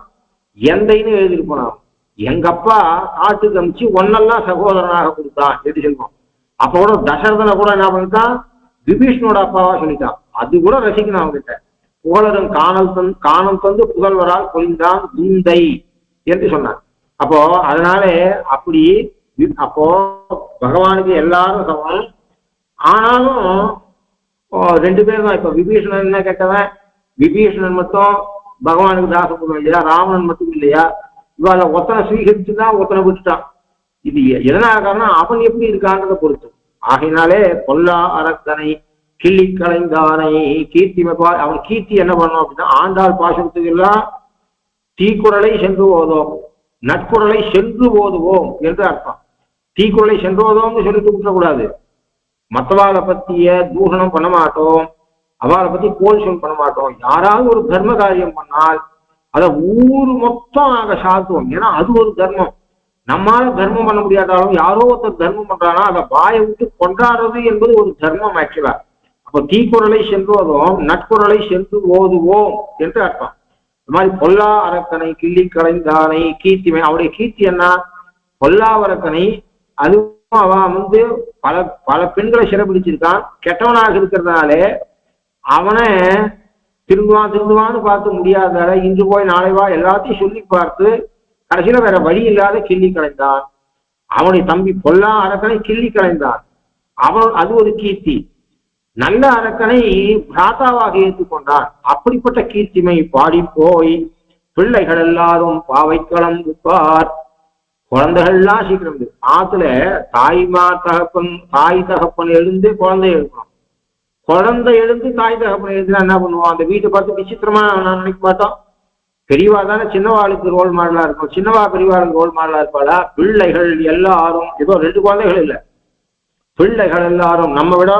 எந்தைன்னு எழுதியிருப்போம். நாம் எங்க அப்பா காட்டுக்கு அமிச்சு ஒன்னெல்லாம் சகோதரனாக கொடுத்தான் எப்படி சொல்லுவோம். அப்ப கூட தசரதனை கூட என்ன பண்ணிட்டான், விபீஷ்ணோட அப்பாவா சொல்லிட்டான். அது கூட ரசிக்கணும் அவங்கிட்ட. புகழரும் காணம் தந்து புகழ்வரால் பொழிந்தான் உந்தை என்று சொன்னான். அப்போ அதனால அப்படி அப்போ பகவானுக்கு எல்லாரும் சமம். ஆனாலும் ரெண்டு பேர் தான். இப்ப விபீஷணன் என்ன கேட்டவன், விபீஷணன் மட்டும் பகவானுக்கு தாசப்படும் இல்லையா, ராவணன் மட்டும் இல்லையா, இவாள ஒத்தனை ஸ்வீகரிச்சுதான் ஒத்தனை விட்டுட்டான். இது எதனால காரணம், அவன் எப்படி இருக்கான்றத பொறுத்து. ஆகையினாலே பொல்லா அரக்கனை கிள்ளி கலைந்தானை கீர்த்தி அவன் கீர்த்தி என்ன பண்ணோம் அப்படின்னா, ஆண்டாள் பாசனத்துக்கு எல்லாம் தீக்குறளை சென்று ஓதோம் நட்குறளை சென்று ஓதுவோம் என்று அர்த்தம். தீக்குறளை சென்று ஓதோம்னு சொல்லிட்டு விட்டுறக்கூடாது. மற்றவாளை பத்திய தூஷணம் பண்ண மாட்டோம், அவளை பத்தி கோல்ஷம் பண்ண மாட்டோம். யாராவது ஒரு தர்ம காரியம் பண்ணால் அதை ஊர் மொத்தம் நாங்க சாத்துவோம். ஏன்னா அது ஒரு தர்மம். நம்மால தர்மம் பண்ண முடியாதாலும் யாரோ ஒருத்தர் தர்மம் பண்றானா அதை வாயை விட்டு கொண்டாடுறது என்பது ஒரு தர்மம் ஆக்சுவலா. அப்போ தீக்குறளை சென்று ஓதுவோம் நட்குறளை சென்று ஓதுவோம் என்று அர்த்தம். இந்த மாதிரி பொல்லா அரக்கனை கிள்ளி கலைந்தானை கீர்த்திமை. அவருடைய கீர்த்தி என்ன, பொல்லாவரக்கனை அதுவும் அவன் வந்து பல பல பெண்களை சிறப்பிடிச்சிருக்கான். கெட்டவனாக இருக்கிறதுனாலே அவனை திருந்துவான்னு பார்த்து முடியாதால இன்று போய் நாளை வா எல்லாத்தையும் சொல்லி பார்த்து கடைசியில வேற வழி இல்லாத கிள்ளி கலைந்தான். அவனுடைய தம்பி பொல்லா அரக்கனை கிள்ளி கலைந்தான். அவன் அது ஒரு கீர்த்தி. நல்ல அரக்கனை பிராத்தாவாக ஏற்றுக்கொண்டான். அப்படிப்பட்ட கீர்த்திமை பாடி போய் பிள்ளைகள் எல்லாரும் பாவைக்களம் விற்பார். குழந்தைகள்லாம் சீக்கிரம் ஆத்துல தாய் தகப்பன் எழுந்து குழந்தை எழுப்பணும். குழந்தை எழுந்து தாய் தகப்பன் எழுதுனா என்ன பண்ணுவான், அந்த வீட்டை பார்த்து விசித்திரமா நான் நினைக்க மாட்டோம். பெரியவா தானே சின்னவாளுக்கு ரோல் மாடலா இருக்கும், சின்னவா பெரியவாளுக்கு ரோல் மாடலா இருப்பாளா. பிள்ளைகள் எல்லாரும், ஏதோ 2 குழந்தைகள் இல்லை, பிள்ளைகள் எல்லாரும் நம்ம விட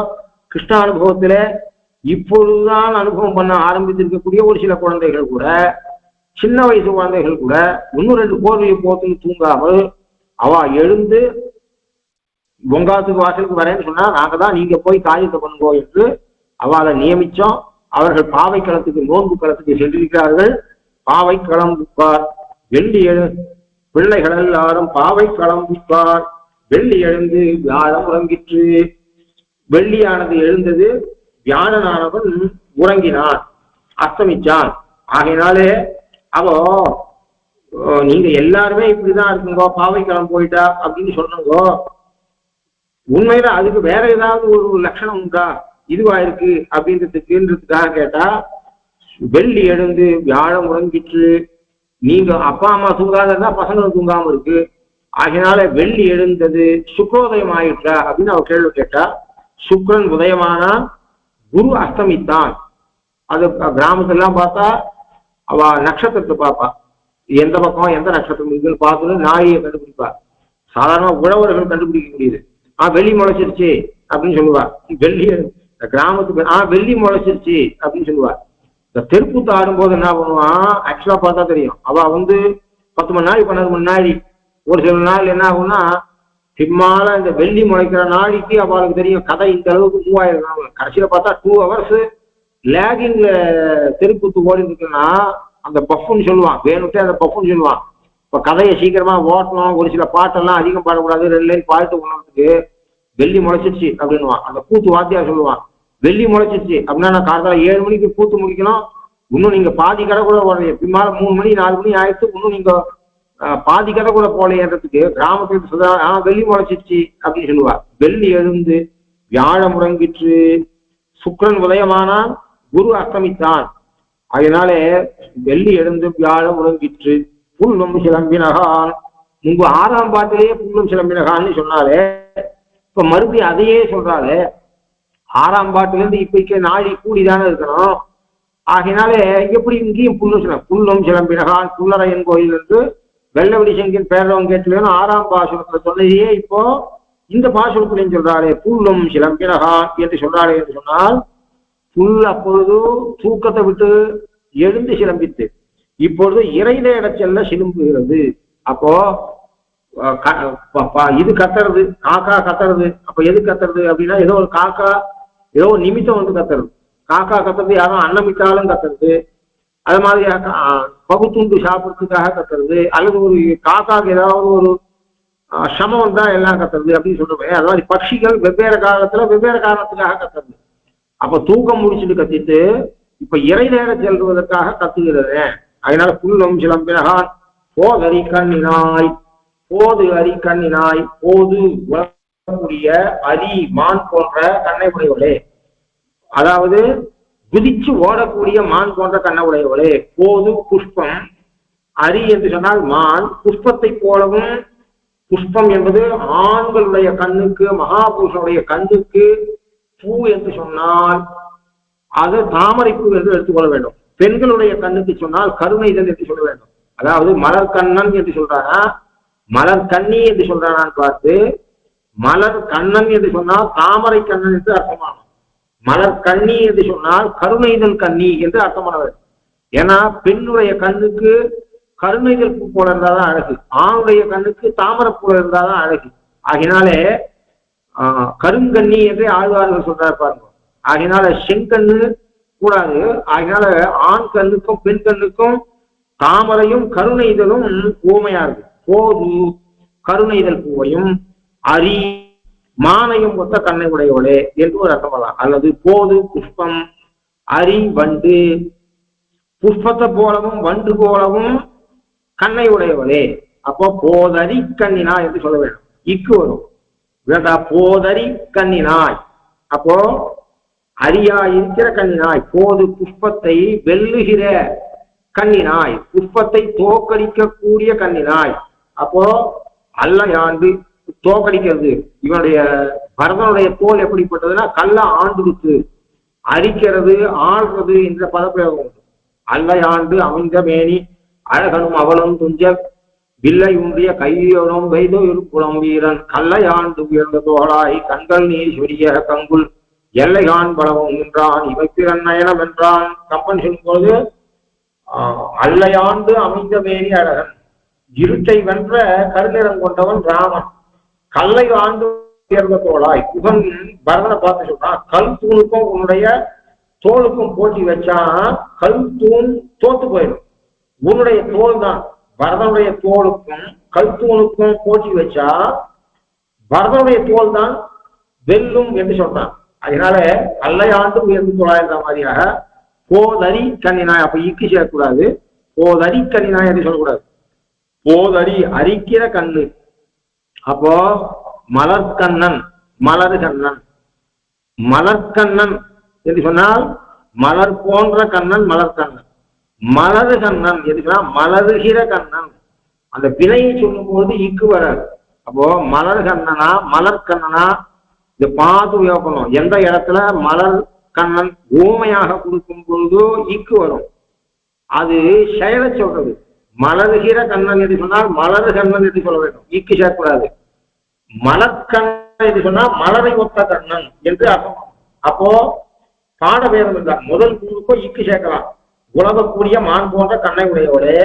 கிருஷ்ண அனுபவத்துல இப்பொழுதுதான் அனுபவம் பண்ண ஆரம்பித்திருக்கக்கூடிய ஒரு சில குழந்தைகள் கூட, சின்ன வயசு குழந்தைகள் கூட இன்னும் 2 போர்வையை போத்துன்னு தூங்காமல் அவ எழுந்து பொங்காத்துக்கு வாசலுக்கு வரேன்னு சொன்னா நாங்க தான் நீங்க போய் காரியத்தை பண்ணுவோம் என்று அவளை நியமிச்சோம். அவர்கள் பாவை களத்துக்கு நோன்பு களத்துக்கு சென்றிருக்கிறார்கள். பாவை களம் விற்பார் வெள்ளி பிள்ளைகள் எல்லாரும் பாவை களம் விற்பார். வெள்ளி எழுந்து வியாழம் உறங்கிற்று. வெள்ளியானது எழுந்தது, வியாழனானவன் உறங்கினான், அஸ்தமிச்சான். ஆகையினாலே அவோ நீங்க எல்லாருமே இப்படிதான் இருக்குங்கோ, பாவைக்களம் போயிட்டா அப்படின்னு சொன்னங்கோ. உண்மையில அதுக்கு வேற ஏதாவது ஒரு லட்சணம் உண்டா, இதுவா இருக்கு அப்படின்றதுக்காக கேட்டா, வெள்ளி எழுந்து வியாழம் உறங்கிற்று. நீங்க அப்பா அம்மா தூங்காத இருந்தா பசங்களும் தூங்காம இருக்கு. ஆகினால வெள்ளி எழுந்தது, சுக்ரோதயம் ஆயிட்டா அப்படின்னு அவ கேள்வி கேட்டா, சுக்ரன் உதயமானா குரு அஸ்தமித்தான். அது கிராமத்திலாம் பார்த்தா அவ நட்சத்திரத்தை பார்ப்பா, எந்த பக்கம் எந்த நட்சத்திரம் இருக்குன்னு பார்த்துட்டு நாயை கண்டுபிடிப்பா. சாதாரண உழவர்கள் கண்டுபிடிக்க முடியுது. வெள்ளி முளைச்சிருச்சு அப்படின்னு சொல்லுவா. வெள்ளி கிராமத்துக்கு வெள்ளி முளைச்சிருச்சு அப்படின்னு சொல்லுவா. இந்த தெருக்கூத்து ஆடும்போது என்ன பண்ணுவான், ஆக்சுவலா பார்த்தா தெரியும், அவ வந்து 10 மணி நாள் 12 மணி நாள், ஒரு சில நாள் என்ன ஆகும்னா சிம்மால இந்த வெள்ளி முளைக்கிற நாளைக்கு அவளுக்கு தெரியும் கதை இந்த அளவுக்கு மூவ் ஆயிருக்காங்க. கடைசியில பார்த்தா 2 hours லேகிங்ல தெருக்கூத்து ஓடி இருக்குன்னா அந்த பஃப்னு சொல்லுவான், வேணுட்டே அந்த பஃப்னு சொல்லுவான். இப்ப கதையை சீக்கிரமா ஓட்டணும், ஒரு சில பாட்டெல்லாம் அதிகம் பாடக்கூடாது, 2 லைன் பாட்டு உணர்றதுக்கு வெள்ளி முளைச்சிருச்சு அப்படின்னுவான். அந்த கூத்து வாத்தியா சொல்லுவான், வெள்ளி முளைச்சிருச்சு அப்படின்னா நான் காலத்தால 7 மணிக்கு கூத்து முடிக்கணும், இன்னும் நீங்க பாதி கடை கூட போடலையே, பின்னால 3 மணி 4 மணி ஆயிடுச்சு, இன்னும் நீங்க பாதி கடை கூட போலையன்றதுக்கு கிராமத்துக்கு சொல்றா வெள்ளி முளைச்சிருச்சு அப்படின்னு சொல்லுவா. வெள்ளி எழுந்து வியாழம் உறங்கிற்று, சுக்கிரன் உதயமானான், குரு அஸ்தமித்தான். அதனாலே வெள்ளி எழுந்து வியாழம் உறங்கிற்று, புல்லும் சிலம்பினகான். முன்பு 6ஆம் பாட்டிலேயே புல்லும் சிலம்பினகான்னு சொன்னாலே, இப்ப மறுபடியும் அதையே சொல்றாலே. 6ஆம் பாட்டிலிருந்து இப்ப நாழி கூடிதானே இருக்கணும். ஆகினாலே எப்படி இங்கேயும் புல்லும் சிலம்பினகான் புல்லரையன் கோயில் என்று வெள்ளவடி செங்கின் பேரவங்கேட்டிலும் 6ஆம் பாசுரத்துல சொன்னதையே இப்போ இந்த பாசுரத்திலையும் சொல்றாரே புல்லும் சிலம்பினகான் என்று சொல்றாரே என்று சொன்னால், புல் அப்பொழுது தூக்கத்தை விட்டு எழுந்து சிலம்பித்து இப்பொழுது இறை தேட செல்ல சிலும்புகிறது. அப்போ இது கத்துறது, காக்கா கத்துறது. அப்ப எது கத்துறது அப்படின்னா, ஏதோ ஒரு காக்கா ஏதோ ஒரு நிமித்தம் வந்து கத்துறது. காக்கா கத்துறது யாரும் அன்னமிட்டாலும் கத்துறது, அது மாதிரி பகுத்துண்டு சாப்பிட்றதுக்காக கத்துறது, அல்லது ஒரு காக்காக்கு ஏதாவது ஒரு சமம் வந்தா எல்லாம் கத்துறது அப்படின்னு சொல்றேன். அது மாதிரி பட்சிகள் வெவ்வேறு காலத்துல வெவ்வேறு காரணத்துக்காக கத்துறது. அப்ப தூக்கம் முடிச்சுட்டு கத்திட்டு இப்ப இறை தேட செல்வதற்காக கத்துகிறது. அதனால புல்லும் சிலம்பினகான் போதறி கண்ணினாய், போது அரி கண்ணினாய், போது உலகக்கூடிய அரி மான் போன்ற கண்ணை உடையவளே, அதாவது குதிச்சு ஓடக்கூடிய மான் போன்ற கண்ணை உடையவளே. போது புஷ்பம், அரி என்று சொன்னால் மான், புஷ்பத்தை போலவும். புஷ்பம் என்பது ஆண்களுடைய கண்ணுக்கு, மகாபுருஷனுடைய கண்ணுக்கு பூ என்று சொன்னால் அது தாமரை பூ என்று எடுத்துக்கொள்ள வேண்டும். பெண்களுடைய கண்ணுக்கு சொன்னால் கருணைதல் என்று சொல்ல வேண்டும். அதாவது மலர் கண்ணன் என்று சொல்றானா மலர் கண்ணி என்று சொல்றானான்னு பார்த்து, மலர் கண்ணன் என்று சொன்னால் தாமரை கண்ணன் என்று அர்த்தமாகும். மலர் கண்ணி என்று சொன்னால் கருணைதல் கண்ணி என்று அர்த்தமான வேண்டும். ஏன்னா பெண்ணுடைய கண்ணுக்கு கருணைதல் பூ போல இருந்தாதான் அழகு, ஆணுடைய கண்ணுக்கு தாமரை பூ இருந்தாதான் அழகு. ஆகினாலே கருங்கண்ணி என்றே ஆழ்வார்கள் சொல்றாரு பாருங்க. ஆகினால செங்கண்ணு கூடாது. ஆகினால ஆண் கண்ணுக்கும் பெண் கண்ணுக்கும் தாமரையும் கருணைதலும் ஊமையா இருக்கு. போது கருணைதல் பூவையும் அரி மானையும் ஒத்த கண்ணை உடையவளே என்று ஒரு அர்த்தம். அல்லது போது புஷ்பம், அரி வண்டு, புஷ்பத்தை போலவும் வண்டு போலவும் கண்ணை உடையவளே. அப்போ போதரி கண்ணினாய் என்று சொல்ல வேண்டும். இக்கு வரும் போதரி கண்ணினாய். அப்போ அரியா இருக்கிற கண்ணினாய், போது புஷ்பத்தை வெல்லுகிற கண்ணினாய், புஷ்பத்தை தோக்கடிக்கக்கூடிய கண்ணினாய். அப்போ அல்லையாண்டு தோக்கடிக்கிறது. இவனுடைய பரதனுடைய தோல் எப்படிப்பட்டதுன்னா கல்ல ஆண்டுக்கு அரிக்கிறது ஆள்றது என்ற பதப்பிரயோகம் உண்டு. அல்லையாண்டு அமைந்த மேனி அழகனும் அவளும் துஞ்சல் வில்லை உன்றிய கையோனும் வைதோ இருக்குளம் வீரன் கல்லையாண்டு உயர்ந்த தோளாய் கண்கள் நீர் சொரிய கங்குல் எல்லைகான் பலவும் நின்றான் இமைப்பிறன் நயனம் என்றான். கம்பன் சொல்லும்போது அல்லையாண்டு அமைந்த மேனி அழகன், இருட்டை வென்ற கருநிறம் கொண்டவன் ராமன், கல்லை ஆண்டு உயர்ந்த தோளாய். புகன் பரதனை பார்த்து சொல்றான், கல் தூணுக்கும் உன்னுடைய தோளுக்கும் போட்டி வச்சா கல் தூண் தோத்து போயிடும். உன்னுடைய தோல் தான் பரதனுடைய தோலுக்கும் கல் தூணுக்கும் போட்டி வச்சா பரதனுடைய தோல் தான் வெல்லும் என்று சொல்றான். அதனால கல்லையாண்டு உயர்ந்து தோளாயிருந்த மாதிரியாக போதரி கண்ணினாய். அப்ப இக்கு சேர்க்கக்கூடாது, போதரி கண்ணினாய் என்று சொல்லக்கூடாது. போதரி அரிக்கிற கண்ணு. அப்போ மலர்கண்ணன் மலர் கண்ணன், மலர்கண்ணன் என்று சொன்னால் மலர் போன்ற கண்ணன் மலர்கண்ணன். மலரு கண்ணன் எதுக்குன்னா மலருகிற கண்ணன். அந்த வினையை சொல்லும் போது இக்கு வராது. அப்போ மலர் கண்ணனா மலர் கண்ணனா இதை பார்த்து உபயோகப்படணும். எந்த இடத்துல மலர் கண்ணன் ஊமையாக கொடுக்கும் பொழுதோ இக்கு வரும். அது செயலை சொல்றது. மலருகிற கண்ணன் என்று சொன்னால் மலரு கண்ணன் என்று சொல்ல வேண்டும், இக்கு சேர்க்கூடாது. மலர்கண்ணன் என்று சொன்னால் மலரை ஒத்த கண்ணன் என்று அர்த்தம். அப்போ பாடபேதம் என்றால் முதல் கூறுக்கோ இக்கு சேர்க்கலாம். உலகக்கூடிய மான் போன்ற கண்ணை உடையவளே,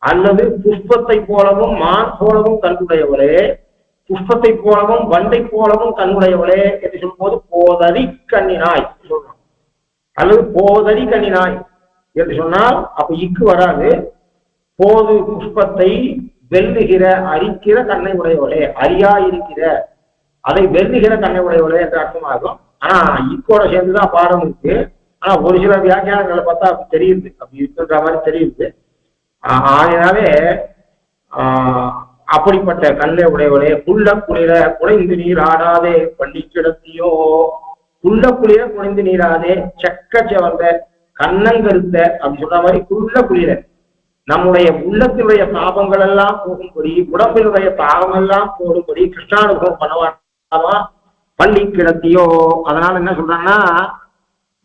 அல்லது புஷ்பத்தை போலவும் மான் போலவும் கண்ணுடையவளே, புஷ்பத்தை போலவும் வண்டை போலவும் கண்ணுடையவளே என்று சொல்லும்போது போதரி கண்ணினாய் சொல்றோம். அல்லது போதரி கண்ணினாய் என்று சொன்னால் அப்ப இக்கு வராது. போது புஷ்பத்தை வெல்லுகிற அரிக்கிற கண்ணை உடையவளே, அரியா இருக்கிற அதை வெல்லுகிற கண்ணை உடையவளே என்று அர்த்தமாகும். ஆனா இக்கோட சேர்ந்துதான் பாடம் இருக்கு. ஆனா ஒரு சில வியாக்கியானங்களை பார்த்தா அப்படி தெரியுது, அப்படி இருக்குன்ற மாதிரி தெரியுது. ஆனாலே அப்படிப்பட்ட கண்ணை உடையவளே, புள்ள குளிர குறைந்து நீர் ஆடாதே பள்ளி கிடத்தியோ, புள்ள குளிர குறைந்து நீராதே செக்க செவந்த கண்ணங்கருத்த அப்படி சொல்ற மாதிரி புள்ள குளிர நம்முடைய உள்ளத்தினுடைய தாபங்கள் எல்லாம் போகும்படி, உடம்பினுடைய தாபம் எல்லாம் போடும்படி கிருஷ்ணானுபவம் பண்ணவாமா பள்ளி கிடத்தியோ. அதனால என்ன சொல்றாங்கன்னா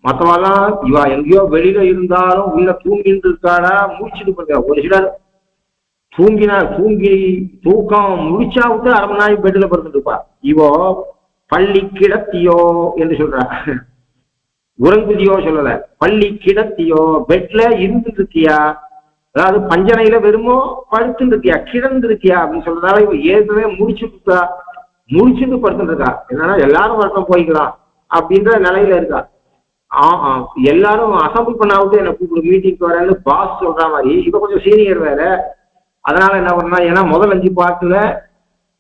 மற்றவெல்லாம் இவா எங்கேயோ வெளியில இருந்தாலும் உள்ள தூங்கிட்டு இருக்காடா முடிச்சுட்டு போயிருக்கா. ஒரு சிலர் தூக்கம் முடிச்சா விட்டு அரை மணி நாளைக்கு பெட்டில் படுத்துட்டு இருப்பா. இவோ பள்ளி கிடத்தியோ என்று சொல்றா. உறங்குதியோ சொல்லல, பள்ளி கிடத்தியோ, பெட்ல இருந்துட்டு இருக்கியா, அதாவது பஞ்சனையில வெறுமோ படுத்துட்டு இருக்கியா, கிடந்து இருக்கியா அப்படின்னு சொல்றதால இவ ஏற்கனவே முடிச்சுட்டு படுத்துட்டு இருக்கா. என்னன்னா எல்லாரும் வருஷம் போய்க்கலாம் அப்படின்ற நிலையில இருக்கா. எல்லாரும் அசம்பிள் பண்ணாவிட்டு என்ன கூப்பிடு மீட்டிங்க்கு வரேன்னு பாஸ் சொல்ற மாதிரி இப்ப கொஞ்சம் சீனியர் வேற. அதனால என்ன பண்ணா, ஏன்னா முதல் 5 பாட்டுல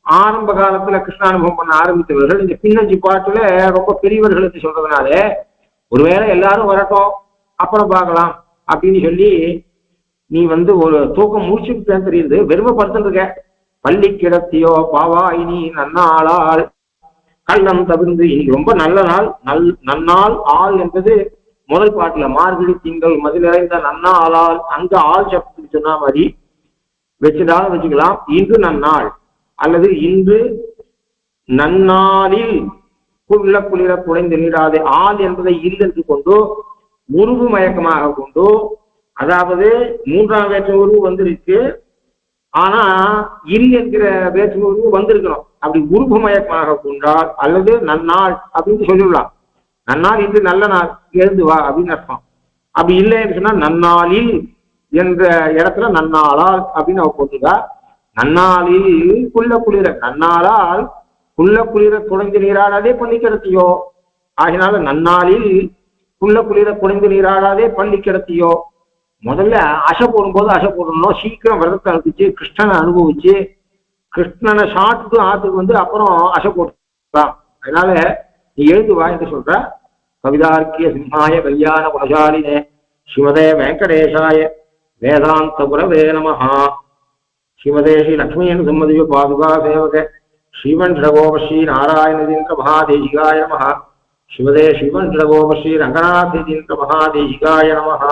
ஆரம்ப காலத்துல கிருஷ்ணானுபவம் பண்ண ஆரம்பித்தவர்கள் இந்த பின்னஞ்சு பாட்டுல ரொம்ப பெரியவர்களுக்கு சொல்றதுனால ஒருவேளை எல்லாரும் வரட்டும் அப்புறம் பார்க்கலாம் அப்படின்னு சொல்லி நீ ஒரு தூக்கம் முடிச்சுட்டு தெரியுது, வெறுமை படுத்துட்டு இருக்க. பள்ளி கிடத்தியோ பாவாய் நீ நன்னாளால் கள்ளம் தவிர்ந்து, இன்னைக்கு ரொம்ப நல்ல நாள். நன்னாள் ஆள் என்பது முதல் பாட்டுல மார்கழி திங்கள் மதிலிறைந்த நன்னாளால், அங்க ஆள் சப்தத்துக்கு சொன்ன மாதிரி வச்சுட்டாலும் வச்சுக்கலாம். இன்று நன்னாள் அல்லது இன்று நன்னாளில் குள்ள குளிர குறைந்து நீராது. ஆள் என்பதை இல் என்று கொண்டு உருவு மயக்கமாக கொண்டு, அதாவது 3ஆம் வேற்று உருவு வந்திருக்கு, ஆனா இல் என்கிற வேற்று உருவு வந்திருக்கணும். அப்படி உருவு மயக்கமாக கொண்டால் அல்லது நன்னாள் அப்படின்னு சொல்லிடலாம். நன்னாள் இன்று நல்ல நாள், எழுந்து வா அப்படின்னு அர்த்தம். அப்படி இல்லைன்னு சொன்னா நன்னாளில் என்ற இடத்துல நன்னாளால் அப்படின்னு அவ போட்டுக்கா. நன்னாளில் குள்ள குளிர, நன்னாளால் குள்ள குளிர குறைந்து நீராடாதே பள்ளி கிடத்தியோ. ஆகினால நன்னாளில் குள்ள குளிர குறைந்து நீராடாதே பள்ளி கிடத்தியோ. முதல்ல அசை போடும்போது அசை போடணும், சீக்கிரம் விரதத்தை அனுப்பிச்சு கிருஷ்ணனை அனுபவிச்சு கிருஷ்ணனை சாப்பிட்டு ஆத்துக்கு அப்புறம் அசை போட்டுக்கலாம். அதனால நீ எழுந்து வா என்று சொல்ற. கவிதார்க்கிய சிம்ஹாய கல்யாண குணசாலினே ஸ்ரீமதே வெங்கடேசாய வேதாந்த குரவே நமஹா. ஸ்ரீமதே ஸ்ரீ லக்ஷ்மீன் சம்மதிய பாதுகா சேவக ஸ்ரீவன் ஸ்ரீ நாராயணதீந்திர மகாதேசிகாய நமஹ. ஸ்ரீமதே ஸ்ரீவன் ஸ்ரீ ரங்கநாதீந்திர மகாதேசிகாய நமஹ.